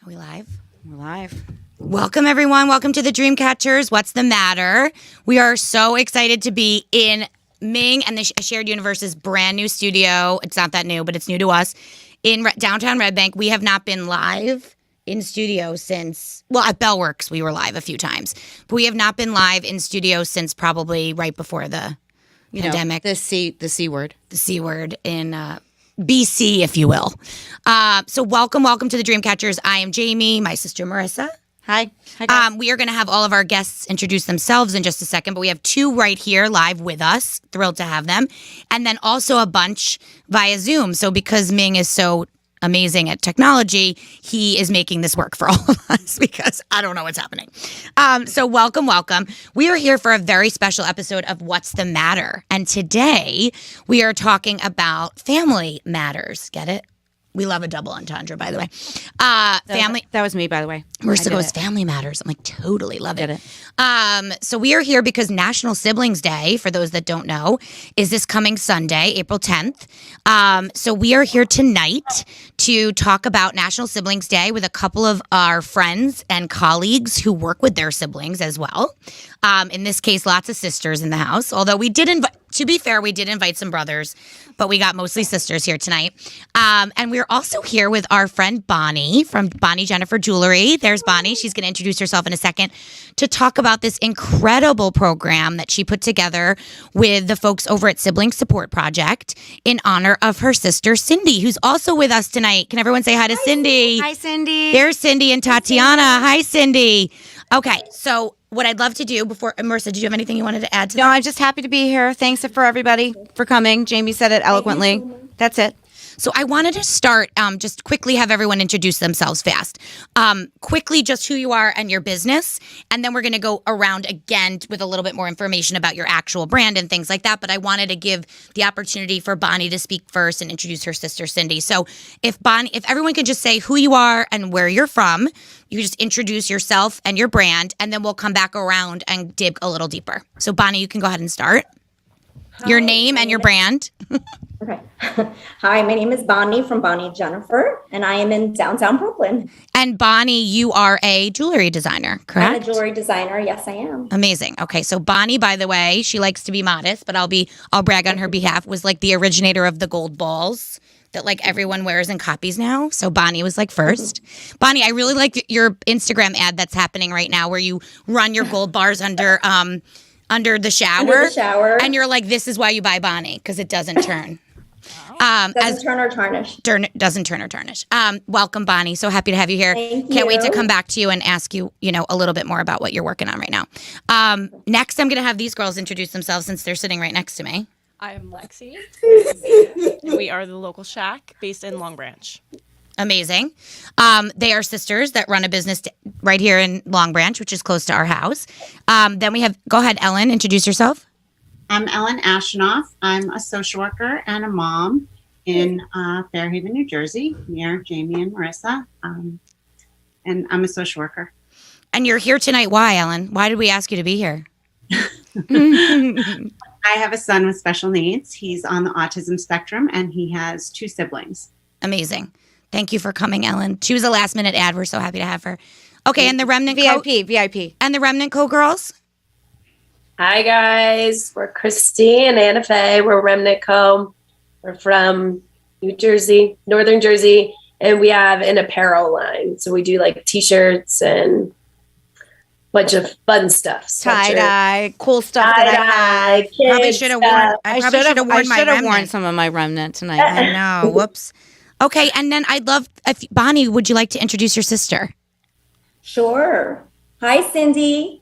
Are we live? We're live. Welcome, everyone. Welcome to the Dreamcatchers. What's the matter? We are so excited to be in Ming and the Shared Universe's brand new studio. It's not that new, but it's new to us. In downtown Red Bank, we have not been live in studio since, well, at Bellworks, we were live a few times. But we have not been live in studio since probably right before the pandemic. The C word. The C word in BC, if you will. So welcome to the Dreamcatchers. I am Jamie, my sister Marissa. Hi. Hi, guys. We are going to have all of our guests introduce themselves in just a second, but we have two right here live with us. Thrilled to have them. And then also a bunch via Zoom. So because Ming is so amazing at technology, he is making this work for all of us because I don't know what's happening. So welcome. We are here for a very special episode of What's the Matter? And today we are talking about family matters. Get it? We love a double entendre, by the way. Family. That was me, by the way. Marissa goes, family matters. I'm like, totally love it. So we are here because National Siblings Day, for those that don't know, is this coming Sunday, April 10th. So we are here tonight to talk about National Siblings Day with a couple of our friends and colleagues who work with their siblings as well. In this case, lots of sisters in the house, although we did invite, to be fair, we did invite some brothers, but we got mostly sisters here tonight. And we're also here with our friend Bonnie from Bonnie Jennifer Jewelry. There's Bonnie. She's going to introduce herself in a second to talk about this incredible program that she put together with the folks over at Sibling Support Project in honor of her sister Cindy, who's also with us tonight. Can everyone say hi to Cindy? Hi, Cindy. There's Cindy and Tatiana. Hi, Cindy. Okay, so what I'd love to do before, Marissa, did you have anything you wanted to add to that? No, I'm just happy to be here. Thanks for everybody for coming. Jamie said it eloquently. That's it. So I wanted to start, just quickly have everyone introduce themselves fast. Quickly, just who you are and your business. And then we're going to go around again with a little bit more information about your actual brand and things like that. But I wanted to give the opportunity for Bonnie to speak first and introduce her sister, Cindy. So if everyone can just say who you are and where you're from, you just introduce yourself and your brand, and then we'll come back around and dig a little deeper. So Bonnie, you can go ahead and start. Your name and your brand. Okay. Hi, my name is Bonnie from Bonnie Jennifer, and I am in downtown Brooklyn. And Bonnie, you are a jewelry designer, correct? I'm a jewelry designer. Yes, I am. Amazing. Okay, so Bonnie, by the way, she likes to be modest, but I'll brag on her behalf, was like the originator of the gold balls that like everyone wears and copies now. So Bonnie was like first. Bonnie, I really like your Instagram ad that's happening right now where you run your gold bars under the shower. And you're like, this is why you buy Bonnie, because it doesn't turn. Doesn't turn or tarnish. Doesn't turn or tarnish. Welcome, Bonnie. So happy to have you here. Thank Can't wait you. to come back to you and ask you, a little bit more about what you're working on right now. Next, I'm going to have these girls introduce themselves since they're sitting right next to me. I am Lexi. We are the local shack based in Long Branch. Amazing. They are sisters that run a business right here in Long Branch, which is close to our house. Then we have, go ahead, Ellen, introduce yourself. I'm Ellen Ashnoff. I'm a social worker and a mom in Fairhaven, New Jersey, near Jamie and Marissa. And I'm a social worker. And you're here tonight. Why, Ellen? Why did we ask you to be here? I have a son with special needs. He's on the autism spectrum, and he has 2 siblings. Amazing. Thank you for coming, Ellen. She was a last-minute ad. We're so happy to have her. Okay, and the Remnant VIP. And the Remnant Co. girls? Hi guys, we're Christy and Anna Faye. We're Remnant Co. We're from New Jersey, Northern Jersey, and we have an apparel line. So we do like t-shirts and a bunch of fun stuff. Tie-dye, cool stuff that I have. Probably should have worn. I probably should have worn my Remnant. Worn some of my Remnant tonight. I know. Whoops. Okay, and then I'd love, Bonnie, would you like to introduce your sister? Sure. Hi, Cindy.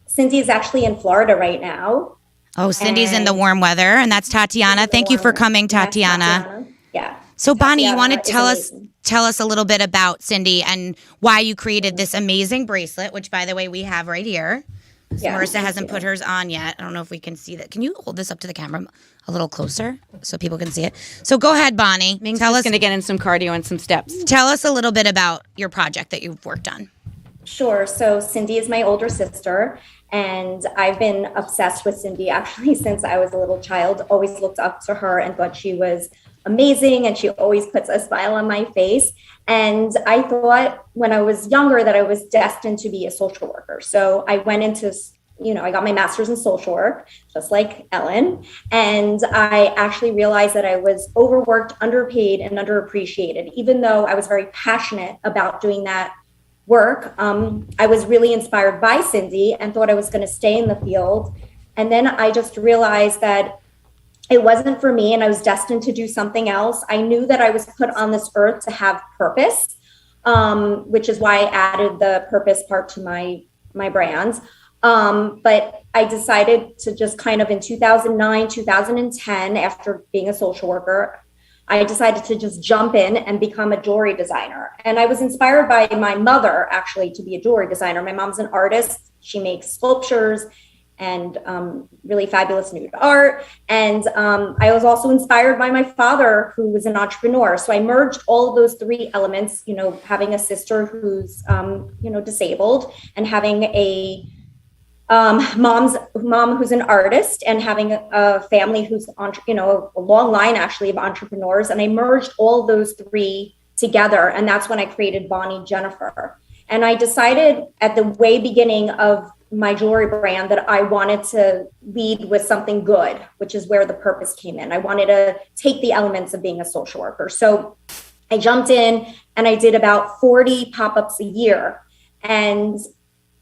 Cindy is actually in Florida right now. Oh, Cindy's in the warm weather, and that's Tatiana. Thank you for coming, Tatiana. Yeah. So, Bonnie, you want to Tatiana is tell us a little bit about Cindy and why you created this amazing bracelet, which, by the way, we have right here. So Yeah, Marissa thank hasn't you. put hers on yet. I don't know if we can see that. Can you hold this up to the camera a little closer so people can see it? So go ahead, Bonnie. Ming's just going to get in some cardio and some steps. Tell us a little bit about your project that you've worked on. Sure. So Cindy is my older sister, and I've been obsessed with Cindy actually since I was a little child. Always looked up to her and thought she was amazing, and she always puts a smile on my face. And I thought when I was younger that I was destined to be a social worker. So I went into, I got my master's in social work, just like Ellen. And I actually realized that I was overworked, underpaid, and underappreciated. Even though I was very passionate about doing that work, I was really inspired by Cindy and thought I was going to stay in the field. And then I just realized that it wasn't for me and I was destined to do something else. I knew that I was put on this earth to have purpose, which is why I added the purpose part to my brand. But I decided to just kind of in 2009, 2010, after being a social worker, I decided to just jump in and become a jewelry designer. And I was inspired by my mother actually to be a jewelry designer. My mom's an artist. She makes sculptures and really fabulous nude art. And I was also inspired by my father, who was an entrepreneur. So I merged all of those three elements, having a sister who's, disabled, and having a mom who's an artist, and having a family who's a long line actually of entrepreneurs. And I merged all those three together, and that's when I created Bonnie Jennifer. And I decided at the way beginning of my jewelry brand that I wanted to lead with something good, which is where the purpose came in. I wanted to take the elements of being a social worker. So I jumped in and I did about 40 pop-ups a year. And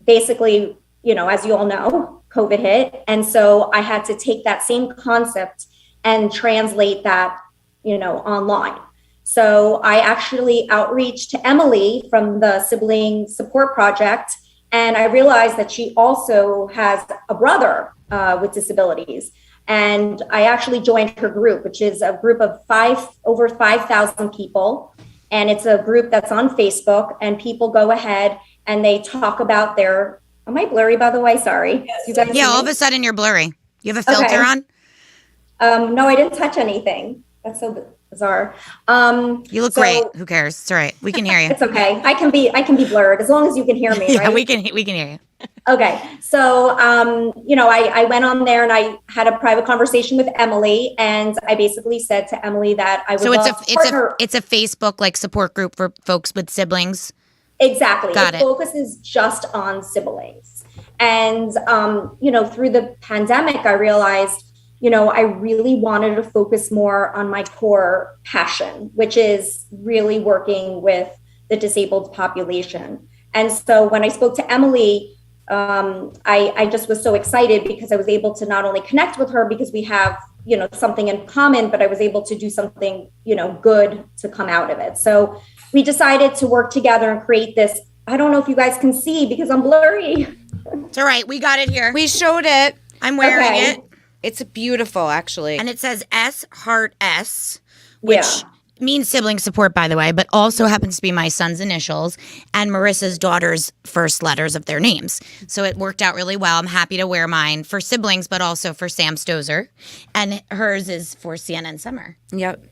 basically, as you all know, COVID hit. And so I had to take that same concept and translate that, online. So I actually outreached to Emily from the Sibling Support Project. And I realized that she also has a brother with disabilities. And I actually joined her group, which is a group of over 5,000 people. And it's a group that's on Facebook, and people go ahead and they talk about their, am I blurry, by the way? Sorry. You guys all of a sudden you're blurry. You have a filter on? No, I didn't touch anything. That's so bizarre. You look great. Who cares? It's all right. We can hear you. It's okay. I can be blurred as long as you can hear me. Yeah, right? we can hear you. Okay. So, I went on there and I had a private conversation with Emily, and I basically said to Emily that I would it's a Facebook like support group for folks with siblings. Exactly. Got it. Focuses just on siblings. And, through the pandemic, I realized, I really wanted to focus more on my core passion, which is really working with the disabled population. And so when I spoke to Emily, I just was so excited because I was able to not only connect with her because we have, something in common, but I was able to do something, good to come out of it. So we decided to work together and create this. I don't know if you guys can see because I'm blurry. It's all right. We got it here. We showed it. I'm wearing it. It's beautiful, actually. And it says S Heart S, which means sibling support, by the way, but also happens to be my son's initials and Marissa's daughter's first letters of their names. So it worked out really well. I'm happy to wear mine for siblings, but also for Sam Stozer. And hers is for Sienna and Summer. Yep.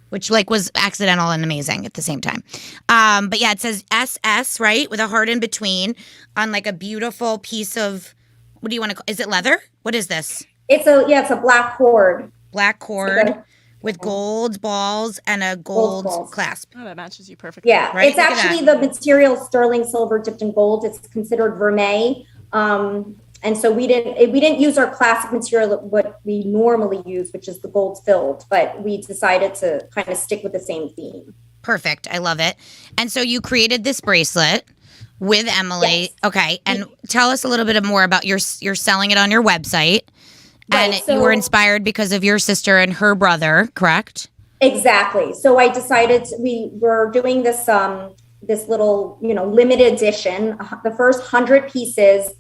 Which was accidental and amazing at the same time. But yeah, it says SS, right? With a heart in between on like a beautiful piece of, what do you want to call, is it leather? What is this? It's a black cord. Black cord with gold balls and a gold clasp. Oh, that matches you perfectly. Yeah, right? It's actually the material sterling silver dipped in gold. It's considered vermeil. And so we didn't use our classic material, what we normally use, which is the gold filled, but we decided to kind of stick with the same theme. Perfect. I love it. And so you created this bracelet with Emily. Yes. Okay. And tell us a little bit more about you're selling it on your website. Right, and you were inspired because of your sister and her brother, correct? Exactly. So I decided we were doing this little, limited edition. The first 100 pieces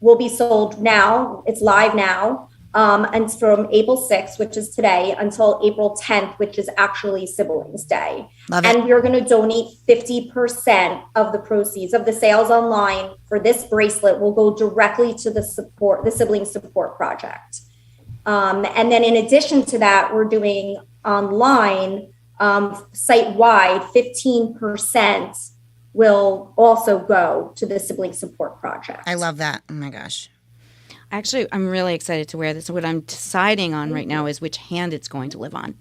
will be sold now. It's live now. And it's from April 6th, which is today, until April 10th, which is actually Siblings Day. Love it. And we're going to donate 50% of the proceeds of the sales online for this bracelet will go directly to the Sibling Support Project. And then in addition to that, we're doing online, site-wide, 15% will also go to the Sibling Support Project. I love that. Oh my gosh. Actually, I'm really excited to wear this. What I'm deciding on right now is which hand it's going to live on.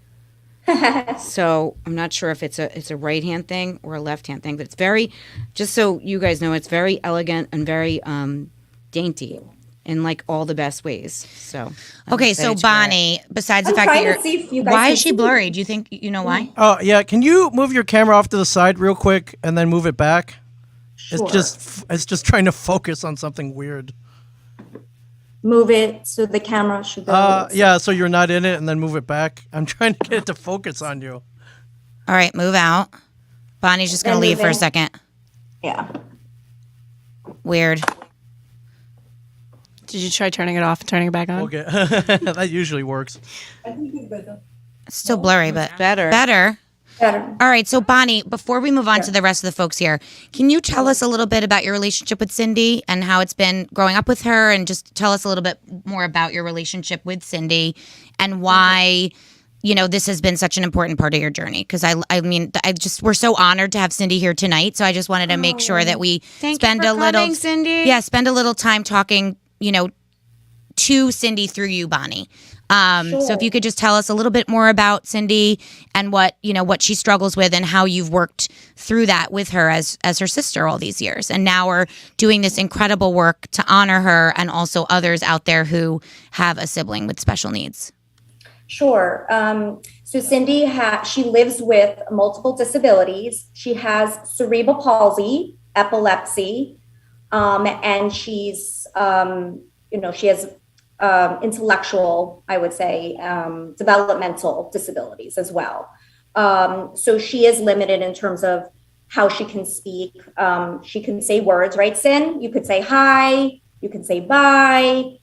So I'm not sure if it's a right hand thing or a left hand thing, but it's very, just so you guys know, it's very elegant and very dainty in like all the best ways. So I'm Okay, so excited to wear it. Bonnie, besides the I'm fact that trying you're, to see if you guys why can is she see. blurry? Do you think you know why? Oh yeah, can you move your camera off to the side real quick and then move it back? Sure. It's just trying to focus on something weird. Move it so the camera should go. Yeah, so you're not in it and then move it back. I'm trying to get it to focus on you. All right, move out. Bonnie's just gonna Then leave for a moving. second. Yeah. Weird. Did you try turning it off and turning it back on? Okay. That usually works. It's still blurry, but Better. better. Better. All right, so Bonnie, before we move on to the rest of the folks here, can you tell us a little bit about your relationship with Cindy and how it's been growing up with her, and just tell us a little bit more about your relationship with Cindy and why, this has been such an important part of your journey? Because we're so honored to have Cindy here tonight, so I just wanted to make sure that we Thank spend you for a little, coming, Cindy. spend a little time talking, to Cindy through you, Bonnie. So if you could just tell us a little bit more about Cindy and what she struggles with and how you've worked through that with her as her sister all these years. And now we're doing this incredible work to honor her and also others out there who have a sibling with special needs. Sure. So Cindy she lives with multiple disabilities. She has cerebral palsy, epilepsy, and she's she has intellectual, I would say, developmental disabilities as well. So she is limited in terms of how she can speak. She can say words, right, Sin? You could say hi, you could say bye.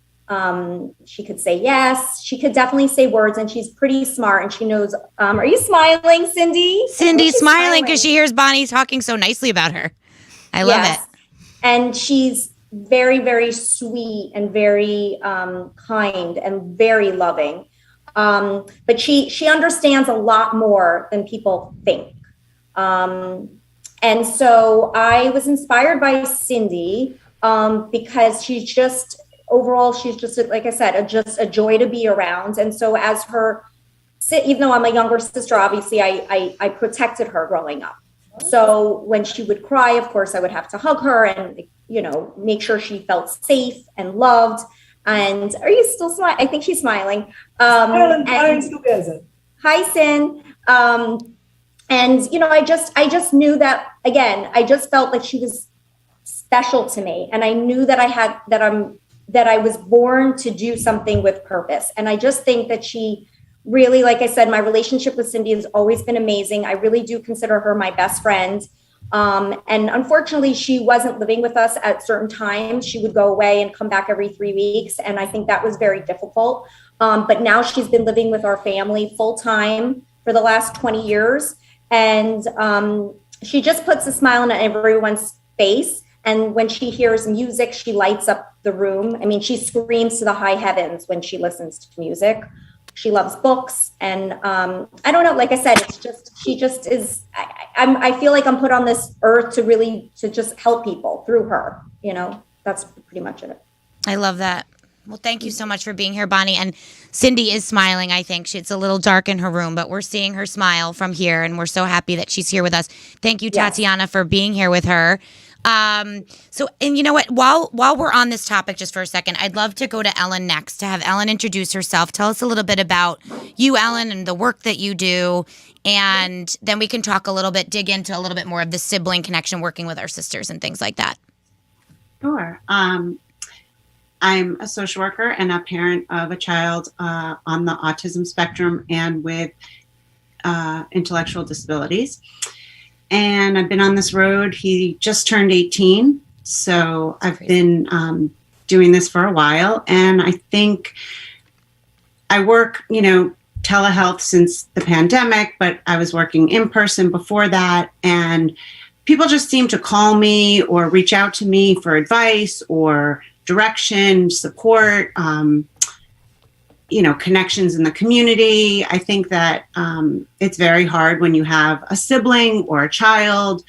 She could say yes. She could definitely say words, and she's pretty smart, and she knows. Are you smiling, Cindy? Cindy's smiling because she hears Bonnie talking so nicely about her. I love it. And she's very, very sweet and very kind and very loving. But she understands a lot more than people think. And so I was inspired by Cindy because she's just, overall, she's just, like I said, just a joy to be around. And so as even though I'm a younger sister, obviously I protected her growing up. So when she would cry, of course, I would have to hug her and, make sure she felt safe and loved. And are you still smiling? I think she's smiling. Hi, Sin. And, I just knew that, again, I just felt like she was special to me. And I knew that I was born to do something with purpose. And I just think that she really, like I said, my relationship with Cindy has always been amazing. I really do consider her my best friend. And unfortunately, she wasn't living with us at certain times. She would go away and come back every 3 weeks. And I think that was very difficult. But now she's been living with our family full time for the last 20 years. And she just puts a smile on everyone's face. And when she hears music, she lights up the room. I mean, she screams to the high heavens when she listens to music. She loves books. And I don't know, like I said, she just is, I feel like I'm put on this earth to just help people through her, that's pretty much it. I love that. Well, thank you so much for being here, Bonnie. And Cindy is smiling, I think. It's a little dark in her room, but we're seeing her smile from here, and we're so happy that she's here with us. Thank you, Tatiana, for being here with her. So, and you know what, while we're on this topic just for a second, I'd love to go to Ellen next, to have Ellen introduce herself. Tell us a little bit about you, Ellen, and the work that you do. And then we can dig into a little bit more of the sibling connection, working with our sisters and things like that. Sure. I'm a social worker and a parent of a child on the autism spectrum and with intellectual disabilities. And I've been on this road. He just turned 18. So I've been doing this for a while. And I think I work, telehealth since the pandemic, but I was working in person before that. And people just seem to call me or reach out to me for advice or direction, support, connections in the community. I think that it's very hard when you have a sibling or a child.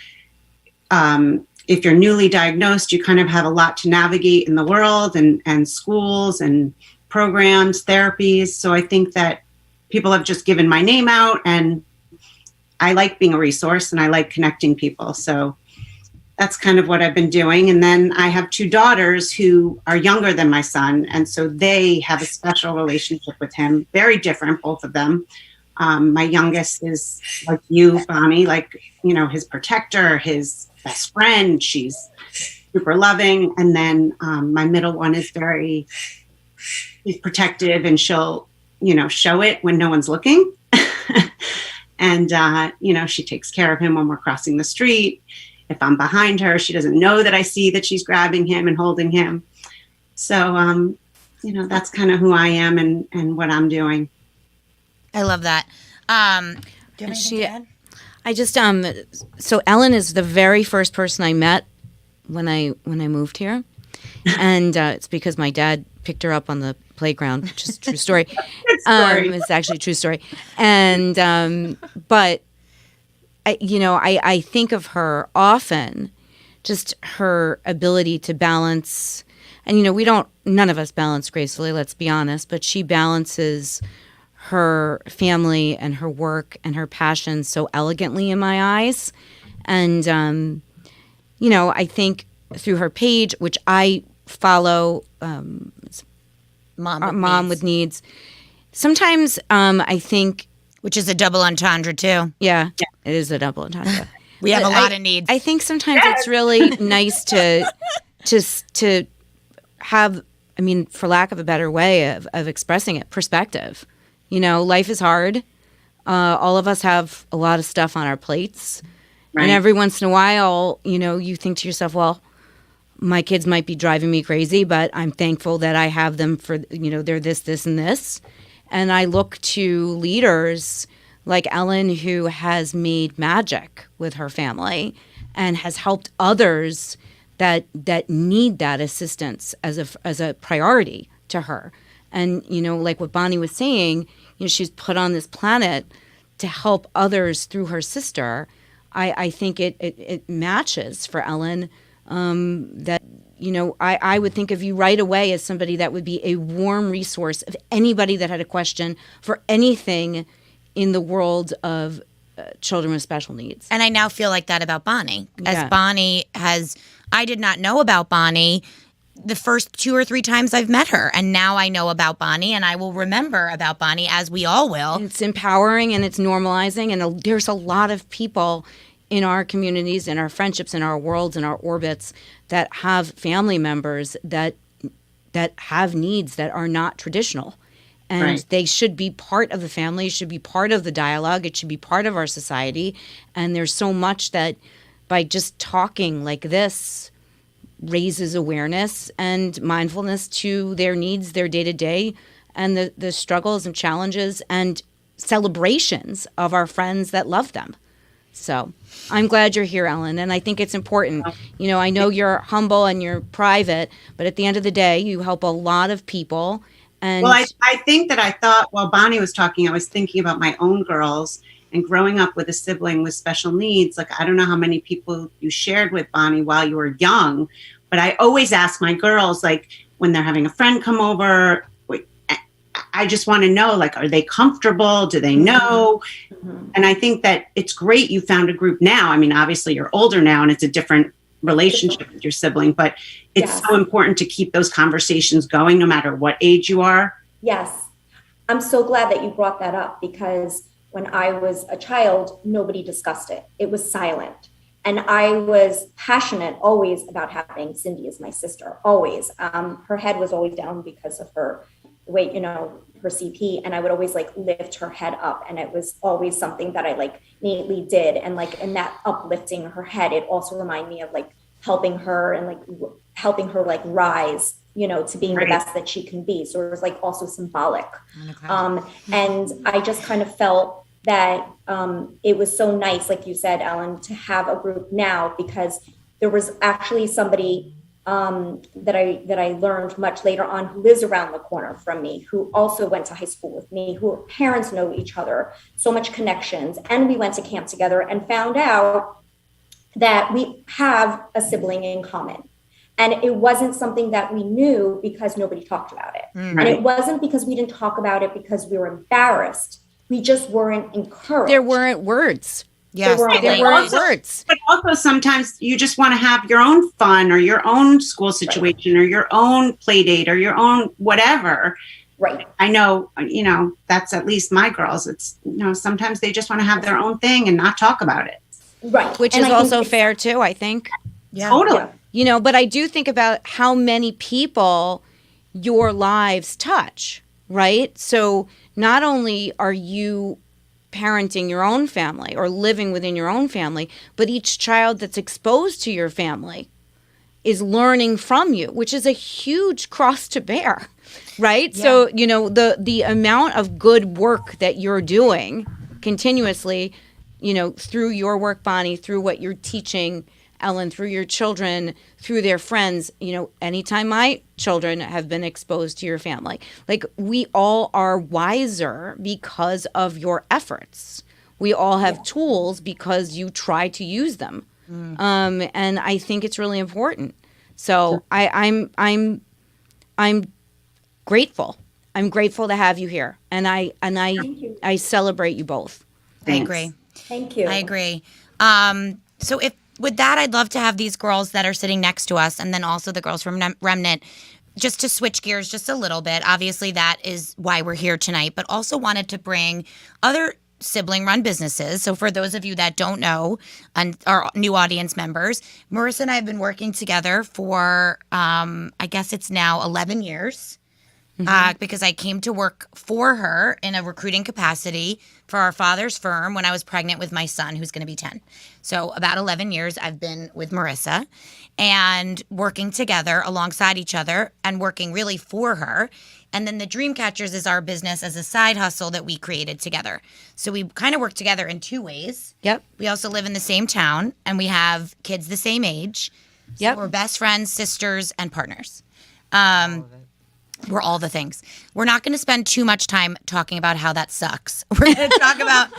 If you're newly diagnosed, you kind of have a lot to navigate in the world and schools and programs, therapies. So I think that people have just given my name out, and I like being a resource and I like connecting people. So that's kind of what I've been doing. And then I have 2 daughters who are younger than my son. And so they have a special relationship with him, very different, both of them. My youngest is like you, Bonnie, like, you know, his protector, his best friend. She's super loving. And then my middle one is she's protective, and she'll, you know, show it when no one's looking. And, you know, she takes care of him when we're crossing the street. If I'm behind her, she doesn't know that I see that she's grabbing him and holding him. So, you know, that's kind of who I am and what I'm doing. I love that. Do you have anything to add? I just so Ellen is the very first person I met when I moved here, and it's because my dad picked her up on the playground. Just true story. It's actually a true story. And but I think of her often, just her ability to balance. And none of us balance gracefully. Let's be honest. But she balances her family and her work and her passion so elegantly in my eyes. And, I think through her page, which I follow, Mom with Needs, sometimes I think... Which is a double entendre, too. Yeah, it is a double entendre. We have a lot of needs. I think sometimes it's really nice to have, for lack of a better way of expressing it, perspective. Life is hard. All of us have a lot of stuff on our plates. Right. And every once in a while, you think to yourself, well, my kids might be driving me crazy, but I'm thankful that I have them for, they're this, and this. And I look to leaders like Ellen, who has made magic with her family and has helped others that need that assistance as a priority to her. And, like what Bonnie was saying, she's put on this planet to help others through her sister. I think it matches for Ellen that, I would think of you right away as somebody that would be a warm resource of anybody that had a question for anything in the world of children with special needs. And I now feel like that about Bonnie. I did not know about Bonnie the first 2 or 3 times I've met her. And now I know about Bonnie, and I will remember about Bonnie, as we all will. It's empowering and it's normalizing. And there's a lot of people in our communities, in our friendships, in our worlds, in our orbits that have family members that have needs that are not traditional. And right. They should be part of the family, should be part of the dialogue, it should be part of our society. And there's so much that by just talking like this raises awareness and mindfulness to their needs, their day-to-day, and the struggles and challenges and celebrations of our friends that love them. So I'm glad you're here, Ellen, and I think it's important. I know you're humble and you're private, but at the end of the day, you help a lot of people. And well, I think that I thought while Bonnie was talking, I was thinking about my own girls and growing up with a sibling with special needs. Like, I don't know how many people you shared with, Bonnie, while you were young, but I always ask my girls, like, when they're having a friend come over, I just want to know, like, are they comfortable? Do they know? Mm-hmm. And I think that it's great you found a group now. Obviously you're older now and it's a different relationship with your sibling, but it's so important to keep those conversations going no matter what age you are. Yes. I'm so glad that you brought that up, because when I was a child, nobody discussed it. It was silent. And I was passionate always about having Cindy as my sister, always. Her head was always down because of her weight, her CP, and I would always lift her head up, and it was always something that I neatly did. And in that uplifting her head, it also reminded me of helping her and helping her rise, to being the best that she can be. So it was also symbolic. Okay. And I just kind of felt that it was so nice, like you said, Ellen, to have a group now, because there was actually somebody that I learned much later on, who lives around the corner from me, who also went to high school with me, who parents know each other, so much connections. And we went to camp together and found out that we have a sibling in common. And it wasn't something that we knew because nobody talked about it. And it wasn't because we didn't talk about it because we were embarrassed. We just weren't encouraged. There weren't words. Yes, There weren't words. But also sometimes you just want to have your own fun or your own school situation or your own play date or your own whatever. Right. I know, that's at least my girls. It's, sometimes they just want to have their own thing and not talk about it. Right. Which is also fair too, I think. Yeah. Totally. Yeah. But I do think about how many people your lives touch, right? So not only are you parenting your own family or living within your own family, but each child that's exposed to your family is learning from you, which is a huge cross to bear, right? Yeah. So, the amount of good work that you're doing continuously, through your work, Bonnie, through what you're teaching Ellen, through your children, through their friends, anytime my children have been exposed to your family, like we all are wiser because of your efforts. We all have tools because you try to use them. And I think it's really important. So I'm grateful. I'm grateful to have you here. And I celebrate you both. I agree. Thank you. I agree. So with that, I'd love to have these girls that are sitting next to us and then also the girls from Remnant just to switch gears just a little bit. Obviously, that is why we're here tonight, but also wanted to bring other sibling-run businesses. So for those of you that don't know and our new audience members, Marissa and I have been working together for, I guess it's now 11 years. Because I came to work for her in a recruiting capacity for our father's firm when I was pregnant with my son, who's going to be 10. So about 11 years I've been with Marissa and working together alongside each other and working really for her. And then the Dreamcatchers is our business as a side hustle that we created together. So we kind of work together in two ways. Yep. We also live in the same town and we have kids the same age. So yep. We're best friends, sisters, and partners. We're all the things. We're not going to spend too much time talking about how that sucks. We're going to talk about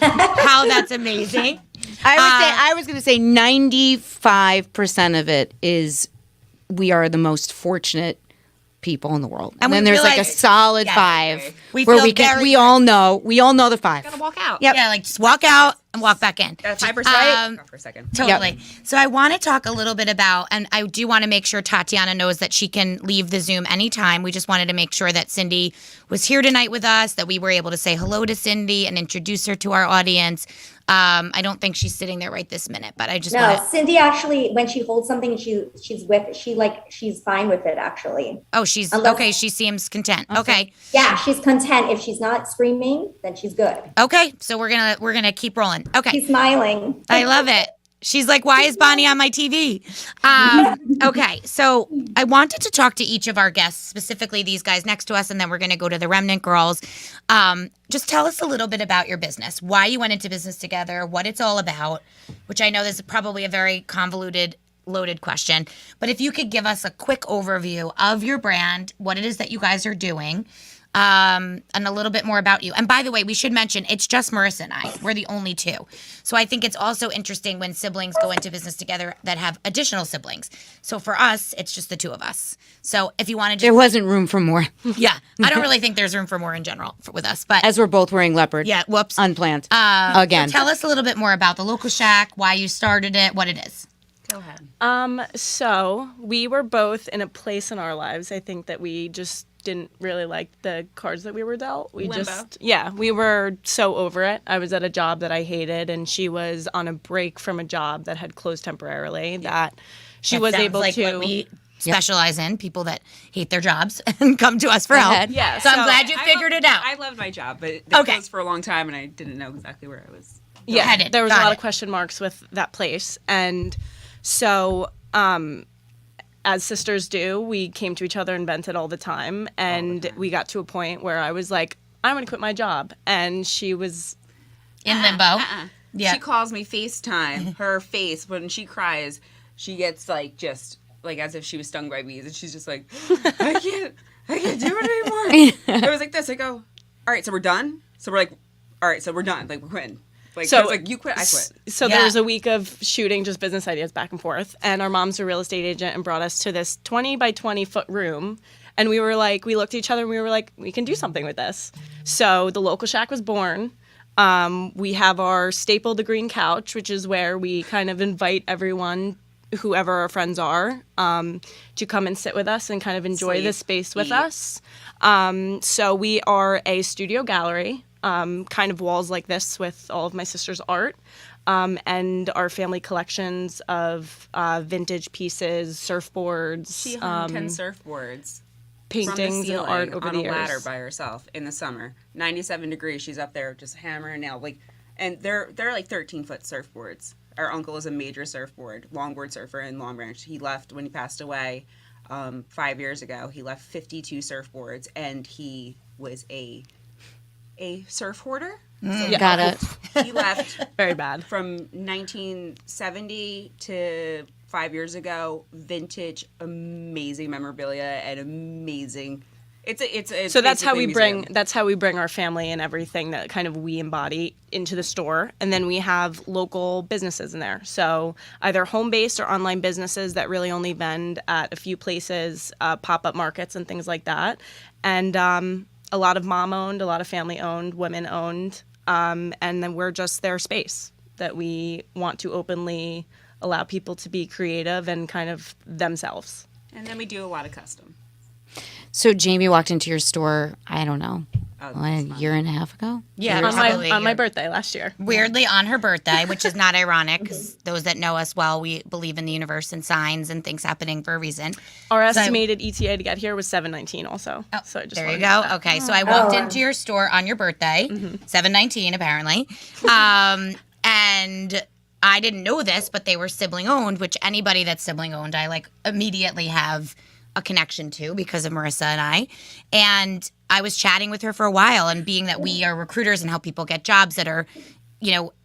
how that's amazing. I was going to say 95% of it is we are the most fortunate people in the world. And then there's like a solid 5 where we all know the 5. Gotta walk out. Yep. Yeah, like just walk out and walk back in. 5% for a second. Totally. Yep. So I want to talk a little bit about, and I do want to make sure Tatiana knows that she can leave the Zoom anytime. We just wanted to make sure that Cindy was here tonight with us, that we were able to say hello to Cindy and introduce her to our audience. I don't think she's sitting there right this minute, but I just Cindy actually, when she holds something, she's fine with it actually. Oh, okay. She seems content. Okay. Yeah, she's content. If she's not screaming, then she's good. Okay, so we're gonna keep rolling. Okay, she's smiling. I love it. She's like, why is Bonnie on my TV? Okay, so I wanted to talk to each of our guests, specifically these guys next to us, and then we're going to go to the Remnant girls. Just tell us a little bit about your business, why you went into business together, what it's all about, which I know this is probably a very convoluted, loaded question. But if you could give us a quick overview of your brand, what it is that you guys are doing, and a little bit more about you. And by the way, we should mention it's just Marissa and I. We're the only two. So I think it's also interesting when siblings go into business together that have additional siblings. So for us, it's just the two of us. So if you wanted to... There wasn't room for more. Yeah. I don't really think there's room for more in general with us. But as we're both wearing leopard. Yeah. Whoops. Unplanned. Again. So tell us a little bit more about the local shack, why you started it, what it is. Go ahead. So we were both in a place in our lives, I think, that we just didn't really like the cards that we were dealt. We were so over it. I was at a job that I hated, and she was on a break from a job that had closed temporarily. That she was able like to. What we specialize in, people that hate their jobs and come to us for help. Yeah. So I'm glad you figured it out. I loved my job, but it closed for a long time, and I didn't know exactly where I was. Headed. There was a lot of question marks with that place, and so. As sisters do, we came to each other and vented all the time. And we got to a point where I was like, I'm going to quit my job. And she was in limbo. Yeah. She calls me FaceTime. Her face, when she cries, she gets like just like as if she was stung by bees. And she's just like, I can't do it anymore. It was like this. I go, all right, so we're done. So we're like, all right, so we're done. Like, we're quitting. Like, So- like you quit, I quit. So Yeah. there was a week of shooting just business ideas back and forth, and our mom's a real estate agent and brought us to this 20 by 20 foot room, and we were like, we looked at each other and we were like, we can do something with this. So the local shack was born. We have our staple, the green couch, which is where we kind of invite everyone, whoever our friends are, to come and sit with us and kind of enjoy Sleep, the space with eat. us. So we are a studio gallery, kind of walls like this with all of my sister's art, and our family collections of vintage pieces, surfboards, She hung 10 surfboards. paintings, From the and ceiling art over on the a ladder years. by herself in the summer. 97 degrees, she's up there just hammering nail. Like, and they're like 13-foot surfboards. Our uncle is a major longboard surfer in Long Branch. He left when he passed away 5 years ago. He left 52 surfboards, and he was a surf hoarder. Yeah. Got it. He left Very bad. from 1970 to 5 years ago, vintage, amazing memorabilia and amazing. It's So that's how basically we a bring museum. that's how we bring our family and everything that kind of we embody into the store, and then we have local businesses in there. So either home based or online businesses that really only vend at a few places, pop up markets and things like that, and a lot of mom owned, a lot of family owned, women owned, and then we're just their space that we want to openly allow people to be creative and kind of themselves. And then we do a lot of custom. So Jamie walked into your store, I don't know, Oh, a that's fun. year and a half ago? Yeah, On probably. my birthday last year. Weirdly on her birthday, which is not ironic because those that know us well, we believe in the universe and signs and things happening for a reason. Our estimated ETA to get here was 7:19 also. So I just There you wanted go. to say that. Okay, so I walked into your store on your birthday, 7/19 apparently, and I didn't know this, but they were sibling owned. Which anybody that's sibling owned, I like immediately have a connection to because of Marissa and I. And I was chatting with her for a while, and being that we are recruiters and help people get jobs that are,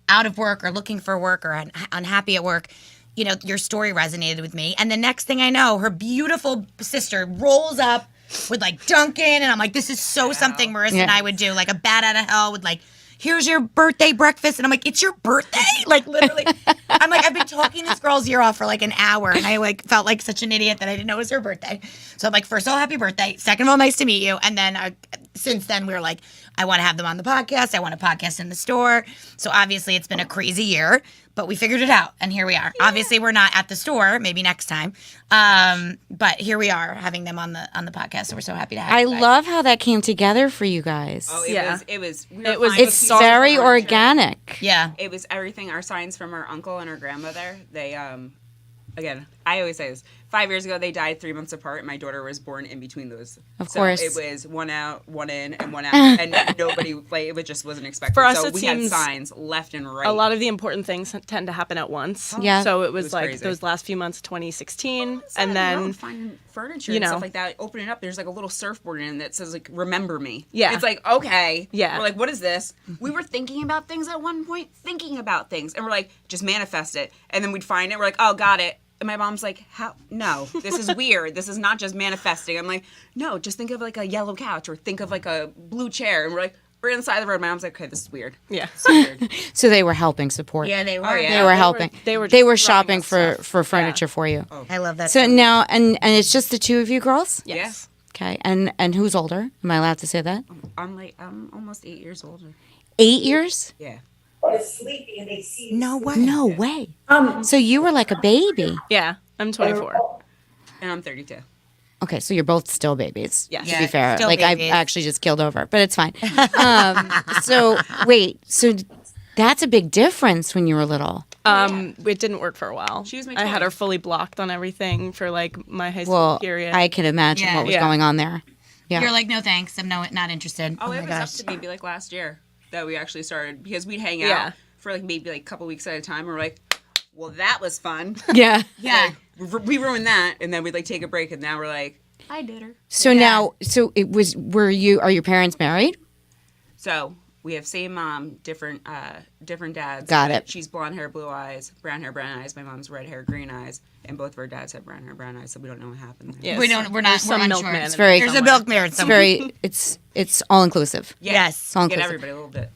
out of work or looking for work or unhappy at work, your story resonated with me. And the next thing I know, her beautiful sister rolls up with like Dunkin', and I'm like, this is so something Marissa and I would do, like a bat out of hell with like, here's your birthday breakfast. And I'm like, it's your birthday? Like literally, I'm like, I've been talking this girl's ear off for like an hour, and I like felt like such an idiot that I didn't know it was her birthday. So I'm like, first of all, happy birthday. Second of all, nice to meet you. And then since then we were like, I want to have them on the podcast. I want a podcast in the store. So obviously it's been a crazy year, but we figured it out, and here we are. Yeah. Obviously we're not at the store, maybe next time. But here we are having them on the podcast. So we're so happy to have I you guys. love how that came together for you guys. Oh, it was. It's very organic. Yeah. It was everything. Our signs from our uncle and our grandmother. They, again, I always say this. 5 years ago, they died 3 months apart. My daughter was born in between those. Of course. It was one out, one in, and one out. And nobody, it just wasn't expected. For us, so it we had seems signs left and right. A lot of the important things tend to happen at once. Yeah. So it was, was like crazy. those last few months of 2016, Side and of the then road, finding furniture you and know. stuff like that. Open it up. There's like a little surfboard in it that says like "Remember me." Yeah. It's like okay. Yeah. We're like, what is this? We were thinking about things at one point, and we're like, just manifest it. And then we'd find it. We're like, oh, got it. And my mom's like, how? No, this is weird. This is not just manifesting. I'm like, no, just think of like a yellow couch or think of like a blue chair. And we're like, we're on the side of the road. My mom's like, okay, this is weird. yeah. This is weird. So they were helping support. Yeah, they were. Oh, yeah. They were helping. they were They were just shopping throwing us for furniture for you. I love that. So now, and it's just the two of you girls? Yes. Okay. And who's older? Am I allowed to say that? I'm almost 8 years older. 8 years? Yeah. No way. No way. Um, So you were like a baby. Yeah. I'm 24. And I'm 32. Okay, so you're both still babies. Yes. To Yeah, be fair, still like babies. I've actually just killed over, but it's fine. So wait, so that's a big difference when you were little. It didn't work for a while. She was my I had her 12th. fully blocked on everything for like my high school Well, period. I can imagine Yeah. what was Yeah. going on there. Yeah. You're like, no thanks. I'm not interested. Oh, Oh it my was gosh. up to maybe like last year that we actually started because we'd hang out Yeah. for like maybe like a couple weeks at a time. And we're like, well, that was fun. Yeah. Yeah. We ruined that, and then we'd like take a break, and now we're like, I did her. So now, so it was. Are your parents married? So We have same mom, different dads. Got it. She's blonde hair, blue eyes, brown hair, brown eyes. My mom's red hair, green eyes, and both of our dads have brown hair, brown eyes. So we don't know what happened there. Yeah, We're unsure. milkman. It's very. There's a milkman. It's very. It's all inclusive. Yeah. Yes. It's all Get inclusive. everybody a little bit.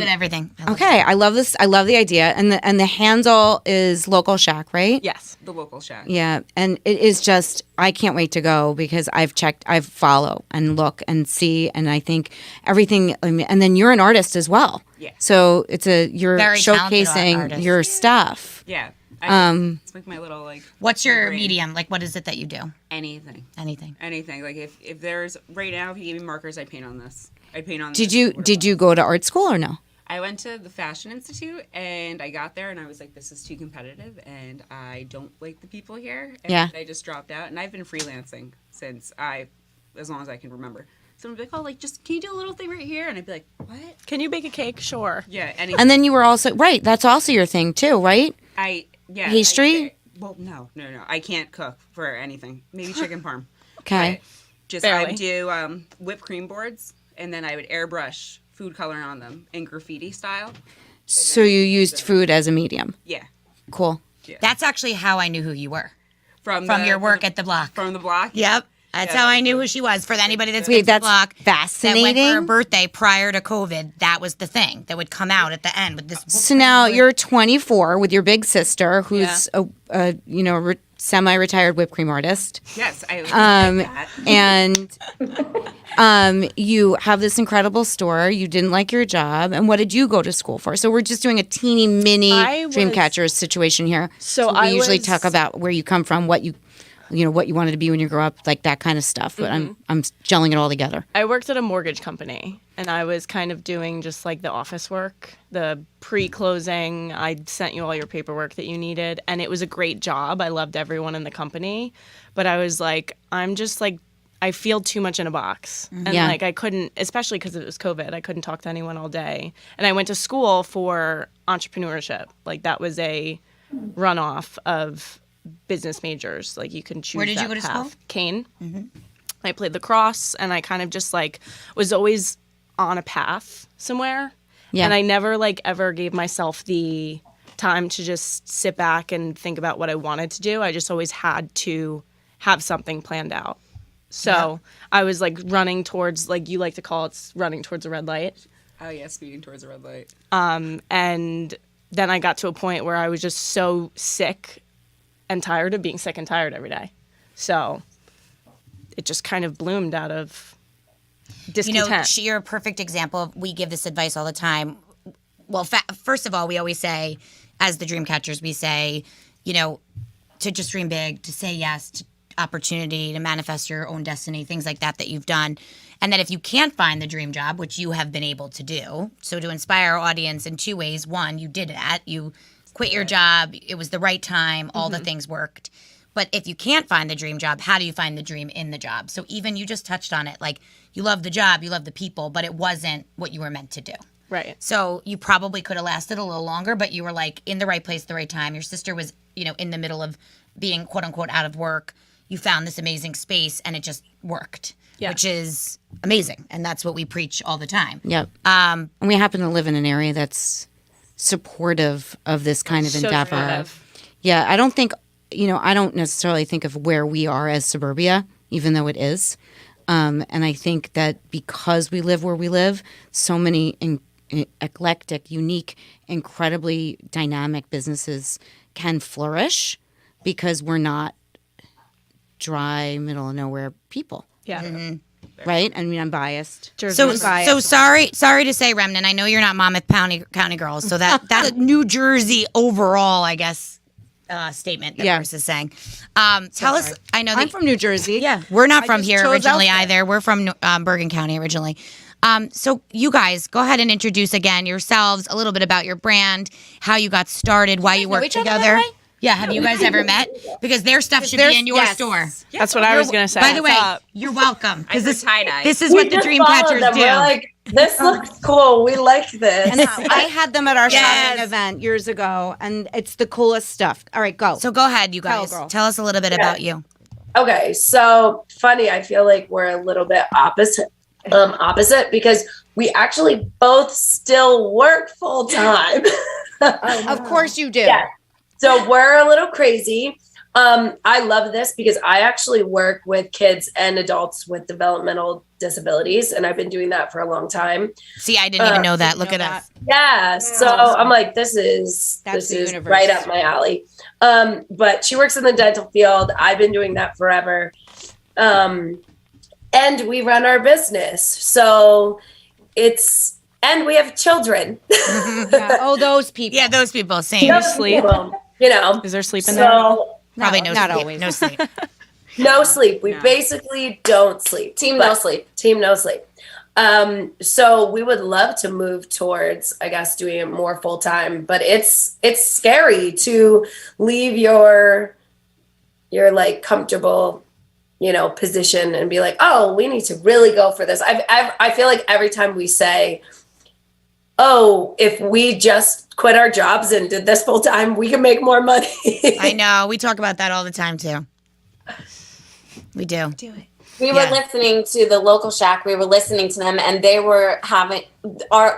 Bit everything. I love Okay, I love this. I love the idea, and the handle is Local Shack, right? Yes. The local shack. Yeah, and it is just. I can't wait to go because I've checked, I follow and look and see, and I think everything. I mean, and then you're an artist as well. Yeah. So you're Very talented showcasing artist. your stuff. Yeah. It's like my little like. What's your brain. medium? Like, what is it that you do? Anything. Anything. Like if there's right now, if you give me markers, I paint on this. I paint on. Did you go to art school or no? I went to the Fashion Institute and I got there and I was like, this is too competitive and I don't like the people here. And Yeah. I just dropped out and I've been freelancing since as long as I can remember. Someone would be like, oh, like, just, can you do a little thing right here? And I'd be like, what? Can you bake a cake? Sure. Yeah. And then you were also, right, that's also your thing too, right? Pastry? Well, no. I can't cook for anything. Maybe chicken parm. Okay. Just, Barely. I would do whipped cream boards and then I would airbrush food coloring on them in graffiti style. So you used food as a medium. Yeah. Cool. That's actually how I knew who you were. From your work at the block. From the block? Yep. That's how I knew who she was. For anybody that's Wait, been to the that's block fascinating. that went for her birthday prior to COVID, that was the thing that would come out at the end with this. So now you're 24 with your big sister, who's a semi-retired whipped cream artist. Yes. I like that. And you have this incredible store. You didn't like your job, and what did you go to school for? So we're just doing a teeny mini Dreamcatchers situation here. So we I usually was- talk about where you come from, what you wanted to be when you grew up, like that kind of stuff. But I'm gelling it all together. I worked at a mortgage company and I was kind of doing just like the office work, the pre-closing. I sent you all your paperwork that you needed and it was a great job. I loved everyone in the company, but I was like, I feel too much in a box. And Yeah. like I couldn't, especially because it was COVID, I couldn't talk to anyone all day. And I went to school for entrepreneurship. Like that was a runoff of business majors. Like you can choose. Where did you that go to path. school? Kane. I played lacrosse and I kind of just like was always on a path somewhere. Yeah. And I never like ever gave myself the time to just sit back and think about what I wanted to do. I just always had to have something planned out. So I was like running towards, like you like to call it, running towards a red light. Oh, yeah, speeding towards a red light. And then I got to a point where I was just so sick and tired of being sick and tired every day. So it just kind of bloomed out of discontent. You're a perfect example of, we give this advice all the time. Well, first of all, we always say, as the Dreamcatchers, we say, to just dream big, to say yes to opportunity, to manifest your own destiny, things like that you've done. And that if you can't find the dream job, which you have been able to do, so to inspire our audience in two ways. One, you did that. You quit your job. It was the right time. All the things worked. But if you can't find the dream job, how do you find the dream in the job? So even you just touched on it, like you love the job, you love the people, but it wasn't what you were meant to do. Right. So you probably could have lasted a little longer, but you were like in the right place at the right time. Your sister was, in the middle of being quote unquote out of work. You found this amazing space and it just worked, which is amazing. And that's what we preach all the time. Yep. And we happen to live in an area that's supportive of this kind of endeavor. supportive. Yeah, I don't think, I don't necessarily think of where we are as suburbia, even though it is. And I think that because we live where we live, so many eclectic, unique, incredibly dynamic businesses can flourish because we're not dry, middle of nowhere people. Yeah. Right? I mean, I'm biased. So sorry to say, Remnant, I know you're not Monmouth County girls, so that's a New Jersey overall, I guess, statement that Chris is saying. Tell us, I know that I'm from New Jersey. Yeah, we're not from just here chose originally out there. either. We're from Bergen County originally. So you guys, go ahead and introduce again yourselves, a little bit about your brand, how you got started, why you work each other, by together. the way? Yeah, have you guys ever met? Because their stuff should be in your store. That's what I was going to say. By the way, What's up? you're welcome. Because this tie-dye. is what the just followed Dreamcatchers them. do. We're like, this looks cool. We like this. And I had them at our Yes. shopping event years ago, and it's the coolest stuff. All right, go. So go ahead, you guys. girl. Tell us a little bit about you. Okay, so funny. I feel like we're a little bit opposite because we actually both still work full time. Of course you do. Yeah. So we're a little crazy. I love this because I actually work with kids and adults with developmental disabilities, and I've been doing that for a long time. See, I didn't even know that. Look at us. Yeah. So I'm like, this is universe. right up my alley. But she works in the dental field. I've been doing that forever. And we run our business. So and we have children. Yeah. Oh, those people. Yeah, those people. Same. Those sleep? people, you know. Is there sleep in there? Probably no not sleep. always. No sleep. No sleep. We basically don't sleep. Team no sleep. So we would love to move towards, I guess, doing it more full time, but it's scary to leave your like comfortable, position and be like, oh, we need to really go for this. I feel like every time we say, oh, if we just quit our jobs and did this full time, we can make more money. I know. We talk about that all the time too. We do. Do it. We were listening to the local shack. We were listening to them, and they were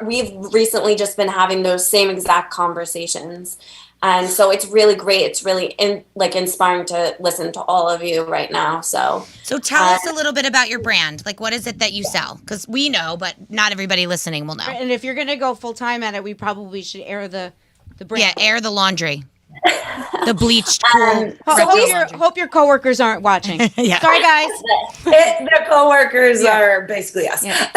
we've recently just been having those same exact conversations. And so it's really great. It's really inspiring to listen to all of you right now. So tell us a little bit about your brand. Like, what is it that you sell? Because we know, but not everybody listening will know. And if you're going to go full time at it, we probably should air the brand. Yeah, air the laundry. The bleached, cool. Hope your coworkers aren't watching. Yeah. Sorry, guys. The coworkers are basically us. Yeah.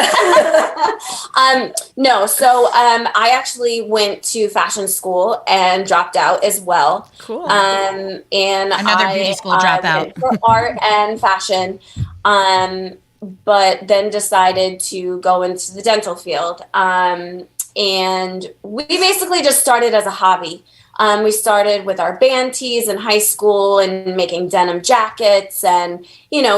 No, so I actually went to fashion school and dropped out as well. Cool. And Another beauty school dropout. Went for art and fashion, but then decided to go into the dental field. And we basically just started as a hobby. We started with our band tees in high school and making denim jackets and,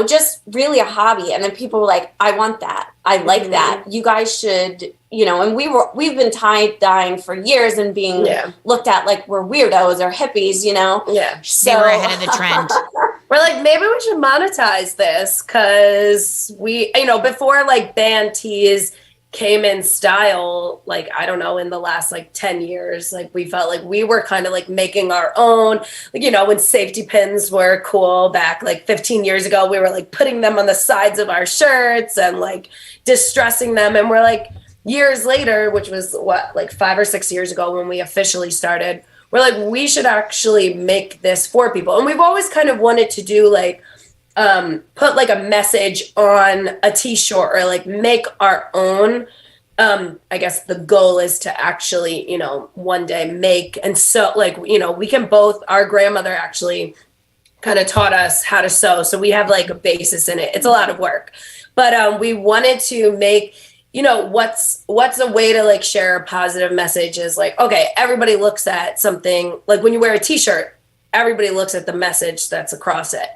just really a hobby. And then people were like, I want that. I like that. You guys should, and we've been tie-dyeing for years and being looked at like we're weirdos or hippies, Yeah. So They were ahead of the trend. We're like, maybe we should monetize this because we, before like band tees came in style, like, I don't know, in the last like 10 years, like we felt like we were kind of like making our own, like, when safety pins were cool back like 15 years ago, we were like putting them on the sides of our shirts and like distressing them. And we're like years later, which was like 5 or 6 years ago when we officially started, we're like, we should actually make this for people. And we've always kind of wanted to do like, put like a message on a t-shirt or like make our own. I guess the goal is to actually, one day make. And so like, we can both, our grandmother actually kind of taught us how to sew. So we have like a basis in it. It's a lot of work, but we wanted to make, what's a way to like share a positive message is like, okay, everybody looks at something like when you wear a t-shirt, everybody looks at the message that's across it.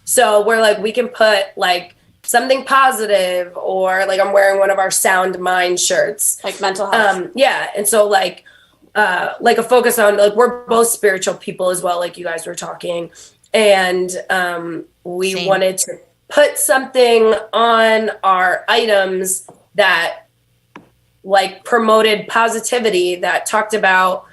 So we're like, we can put like something positive or like I'm wearing one of our Sound Mind shirts. like mental health. Yeah. And so like a focus on like, we're both spiritual people as well. Like you guys were talking and we wanted to put something on our items that like promoted positivity, that talked about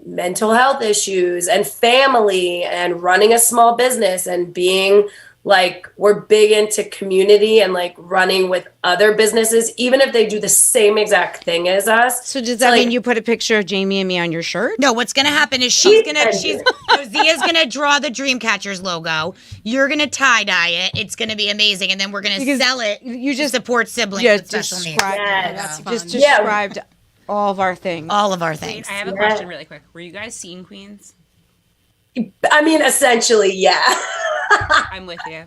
mental health issues and family and running a small business and being like, we're big into community and like running with other businesses, even if they do the same exact thing as us. So does that like, mean you put a picture of Jamie and me on your shirt? No, what's going to happen is Zia's going to draw the Dreamcatchers logo. You're going to tie-dye it. It's going to be amazing. And then we're going to sell it. You just support siblings with special needs. Yes. Just described all of our things. All of our things. I have a question really quick. Were you guys scene queens? I mean, essentially, yeah. I'm with you.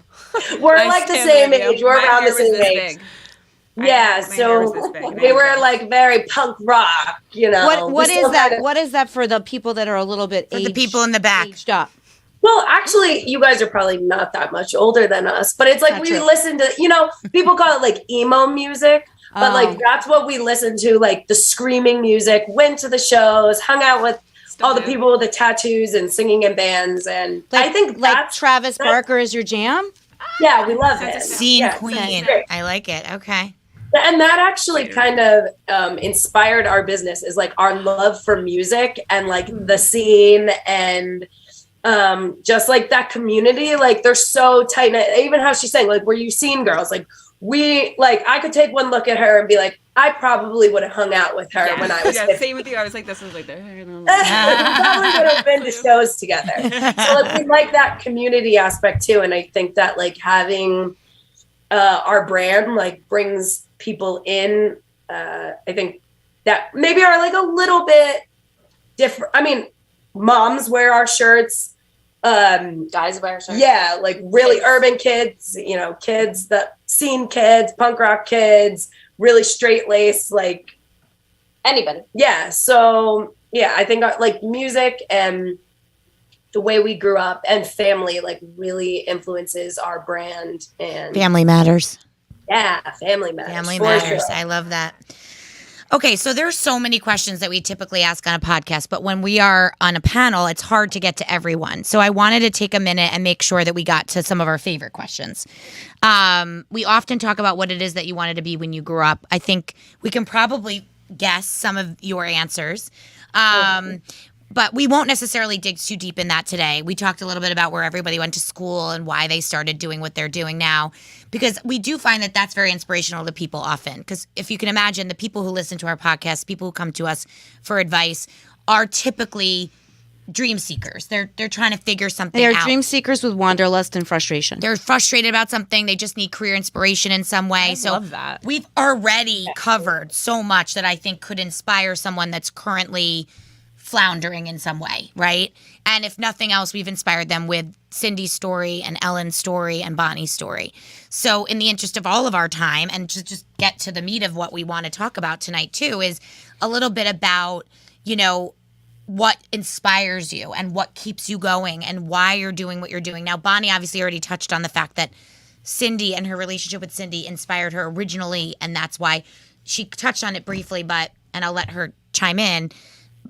We're like the same age. We're around the same age. Yeah, so we were like very punk rock, What is that? What is that for the people that are a little bit For the people in the back. aged up? Well, actually, you guys are probably not that much older than us, but it's like Not we true. listen to, people call it like emo music, but like that's what we listened to, like the screaming music, went to the shows, hung out with all the people with the tattoos and singing in bands. And I think like Travis Barker is your jam? Yeah, we love it. Scene Yeah, queen. great. I like it. Okay. And that actually kind of inspired our business, is like our love for music and like the scene and just like that community. Like they're so tight knit. Even how she's saying, like, were you scene girls? Like I could take one look at her and be like, I probably would have hung out with her when I was 15. Same with you. I was like, this one's like, probably would have been to shows together. So like, we like that community aspect too. And I think that like having our brand like brings people in. I think that maybe are like a little bit different. I mean, moms wear our shirts. Guys wear shirts. Yeah, like really urban kids, you know, kids, the scene kids, punk rock kids, really straight laced, like anybody. Yeah. So yeah, I think like music and the way we grew up and family like really influences our brand. And Family matters. Yeah, family matters. Family matters. Sure. I love that. Okay, so there's so many questions that we typically ask on a podcast, but when we are on a panel, it's hard to get to everyone. So I wanted to take a minute and make sure that we got to some of our favorite questions. We often talk about what it is that you wanted to be when you grew up. I think we can probably guess some of your answers. But we won't necessarily dig too deep in that today. We talked a little bit about where everybody went to school and why they started doing what they're doing now, because we do find that that's very inspirational to people often. Because if you can imagine, the people who listen to our podcast, people who come to us for advice, are typically dream seekers. They're trying to figure something out. They are dream seekers with wanderlust and frustration. They're frustrated about something. They just need career inspiration in some way. I love that. We've already covered so much that I think could inspire someone that's currently floundering in some way, right? And if nothing else, we've inspired them with Cindy's story and Ellen's story and Bonnie's story. So in the interest of all of our time, and to just get to the meat of what we want to talk about tonight too, is a little bit about, you know, what inspires you and what keeps you going and why you're doing what you're doing. Now, Bonnie obviously already touched on the fact that Cindy and her relationship with Cindy inspired her originally, and that's why she touched on it briefly, and I'll let her chime in.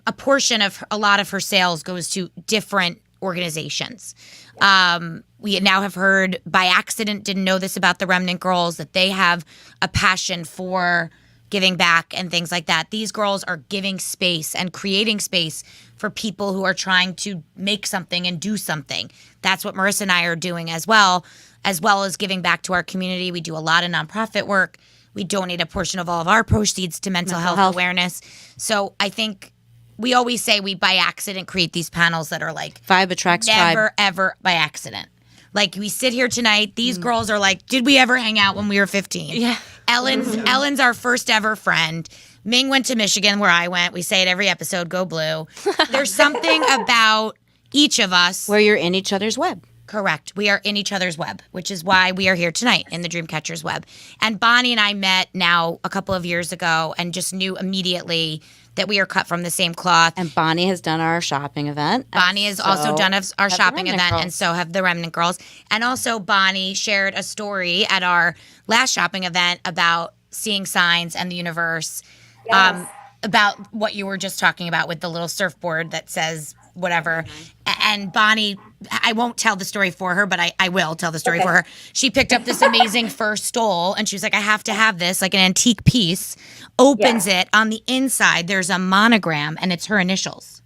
A portion of a lot of her sales goes to different organizations. We now have heard by accident, didn't know this about the Remnant girls, that they have a passion for giving back and things like that. These girls are giving space and creating space for people who are trying to make something and do something. That's what Marissa and I are doing as well as giving back to our community. We do a lot of nonprofit work. We donate a portion of all of our proceeds to mental health awareness. So I think we always say we by accident create these panels that are like Vibe attracts never, tribe. ever by accident. Like we sit here tonight, these girls are like, did we ever hang out when we were 15? Yeah. Ellen's our first ever friend. Ming went to Michigan where I went. We say it every episode, go blue. There's something about each of us. Where you're in each other's web. Correct. We are in each other's web, which is why we are here tonight in the Dreamcatchers web. And Bonnie and I met now a couple of years ago and just knew immediately that we are cut from the same cloth. And Bonnie has done our shopping event. Bonnie has also done our shopping event, girls. and so have the Remnant girls. And also Bonnie shared a story at our last shopping event about seeing signs and the universe, about what you were just talking about with the little surfboard that says whatever. And Bonnie, I won't tell the story for her, but I will tell the story for her. She picked up this amazing fur stole, and she was like, I have to have this, like an antique piece. Opens it. On the inside, there's a monogram, and it's her initials.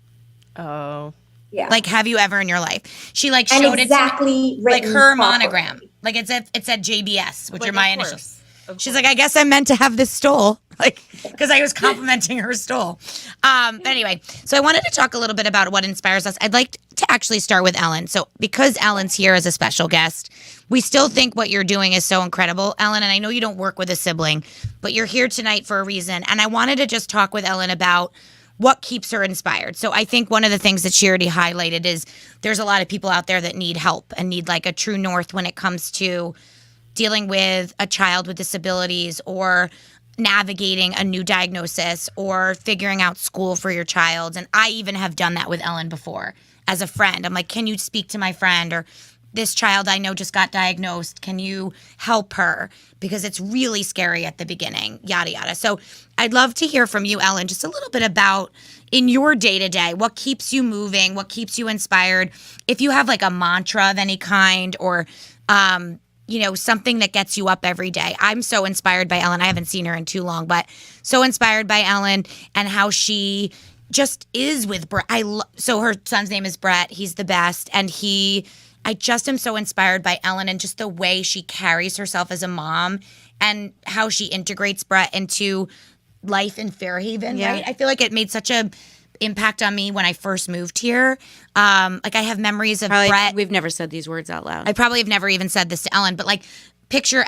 Oh. Yeah. Like, have you ever in your life? She like showed it to me, like her monogram. Like it said JBS, which are my initials. She's like, I guess I'm meant to have this stole, like, because I was complimenting her stole. But anyway, so I wanted to talk a little bit about what inspires us. I'd like to actually start with Ellen. So because Ellen's here as a special guest, we still think what you're doing is so incredible, Ellen. And I know you don't work with a sibling, but you're here tonight for a reason. And I wanted to just talk with Ellen about what keeps her inspired. So I think one of the things that she already highlighted is there's a lot of people out there that need help and need like a true north when it comes to dealing with a child with disabilities or navigating a new diagnosis or figuring out school for your child. And I even have done that with Ellen before as a friend. I'm like, can you speak to my friend? Or this child I know just got diagnosed. Can you help her? Because it's really scary at the beginning, yada, yada. So I'd love to hear from you, Ellen, just a little bit about in your day-to-day, what keeps you moving, what keeps you inspired. If you have like a mantra of any kind or, something that gets you up every day. I'm so inspired by Ellen. I haven't seen her in too long, but so inspired by Ellen and how she just is with Brett. So her son's name is Brett. He's the best. And I just am so inspired by Ellen and just the way she carries herself as a mom and how she integrates Brett into life in Fairhaven, right? I feel like it made such a impact on me when I first moved here. I have memories of Brett. We've never said these words out loud. I probably have never even said this to Ellen, but picture,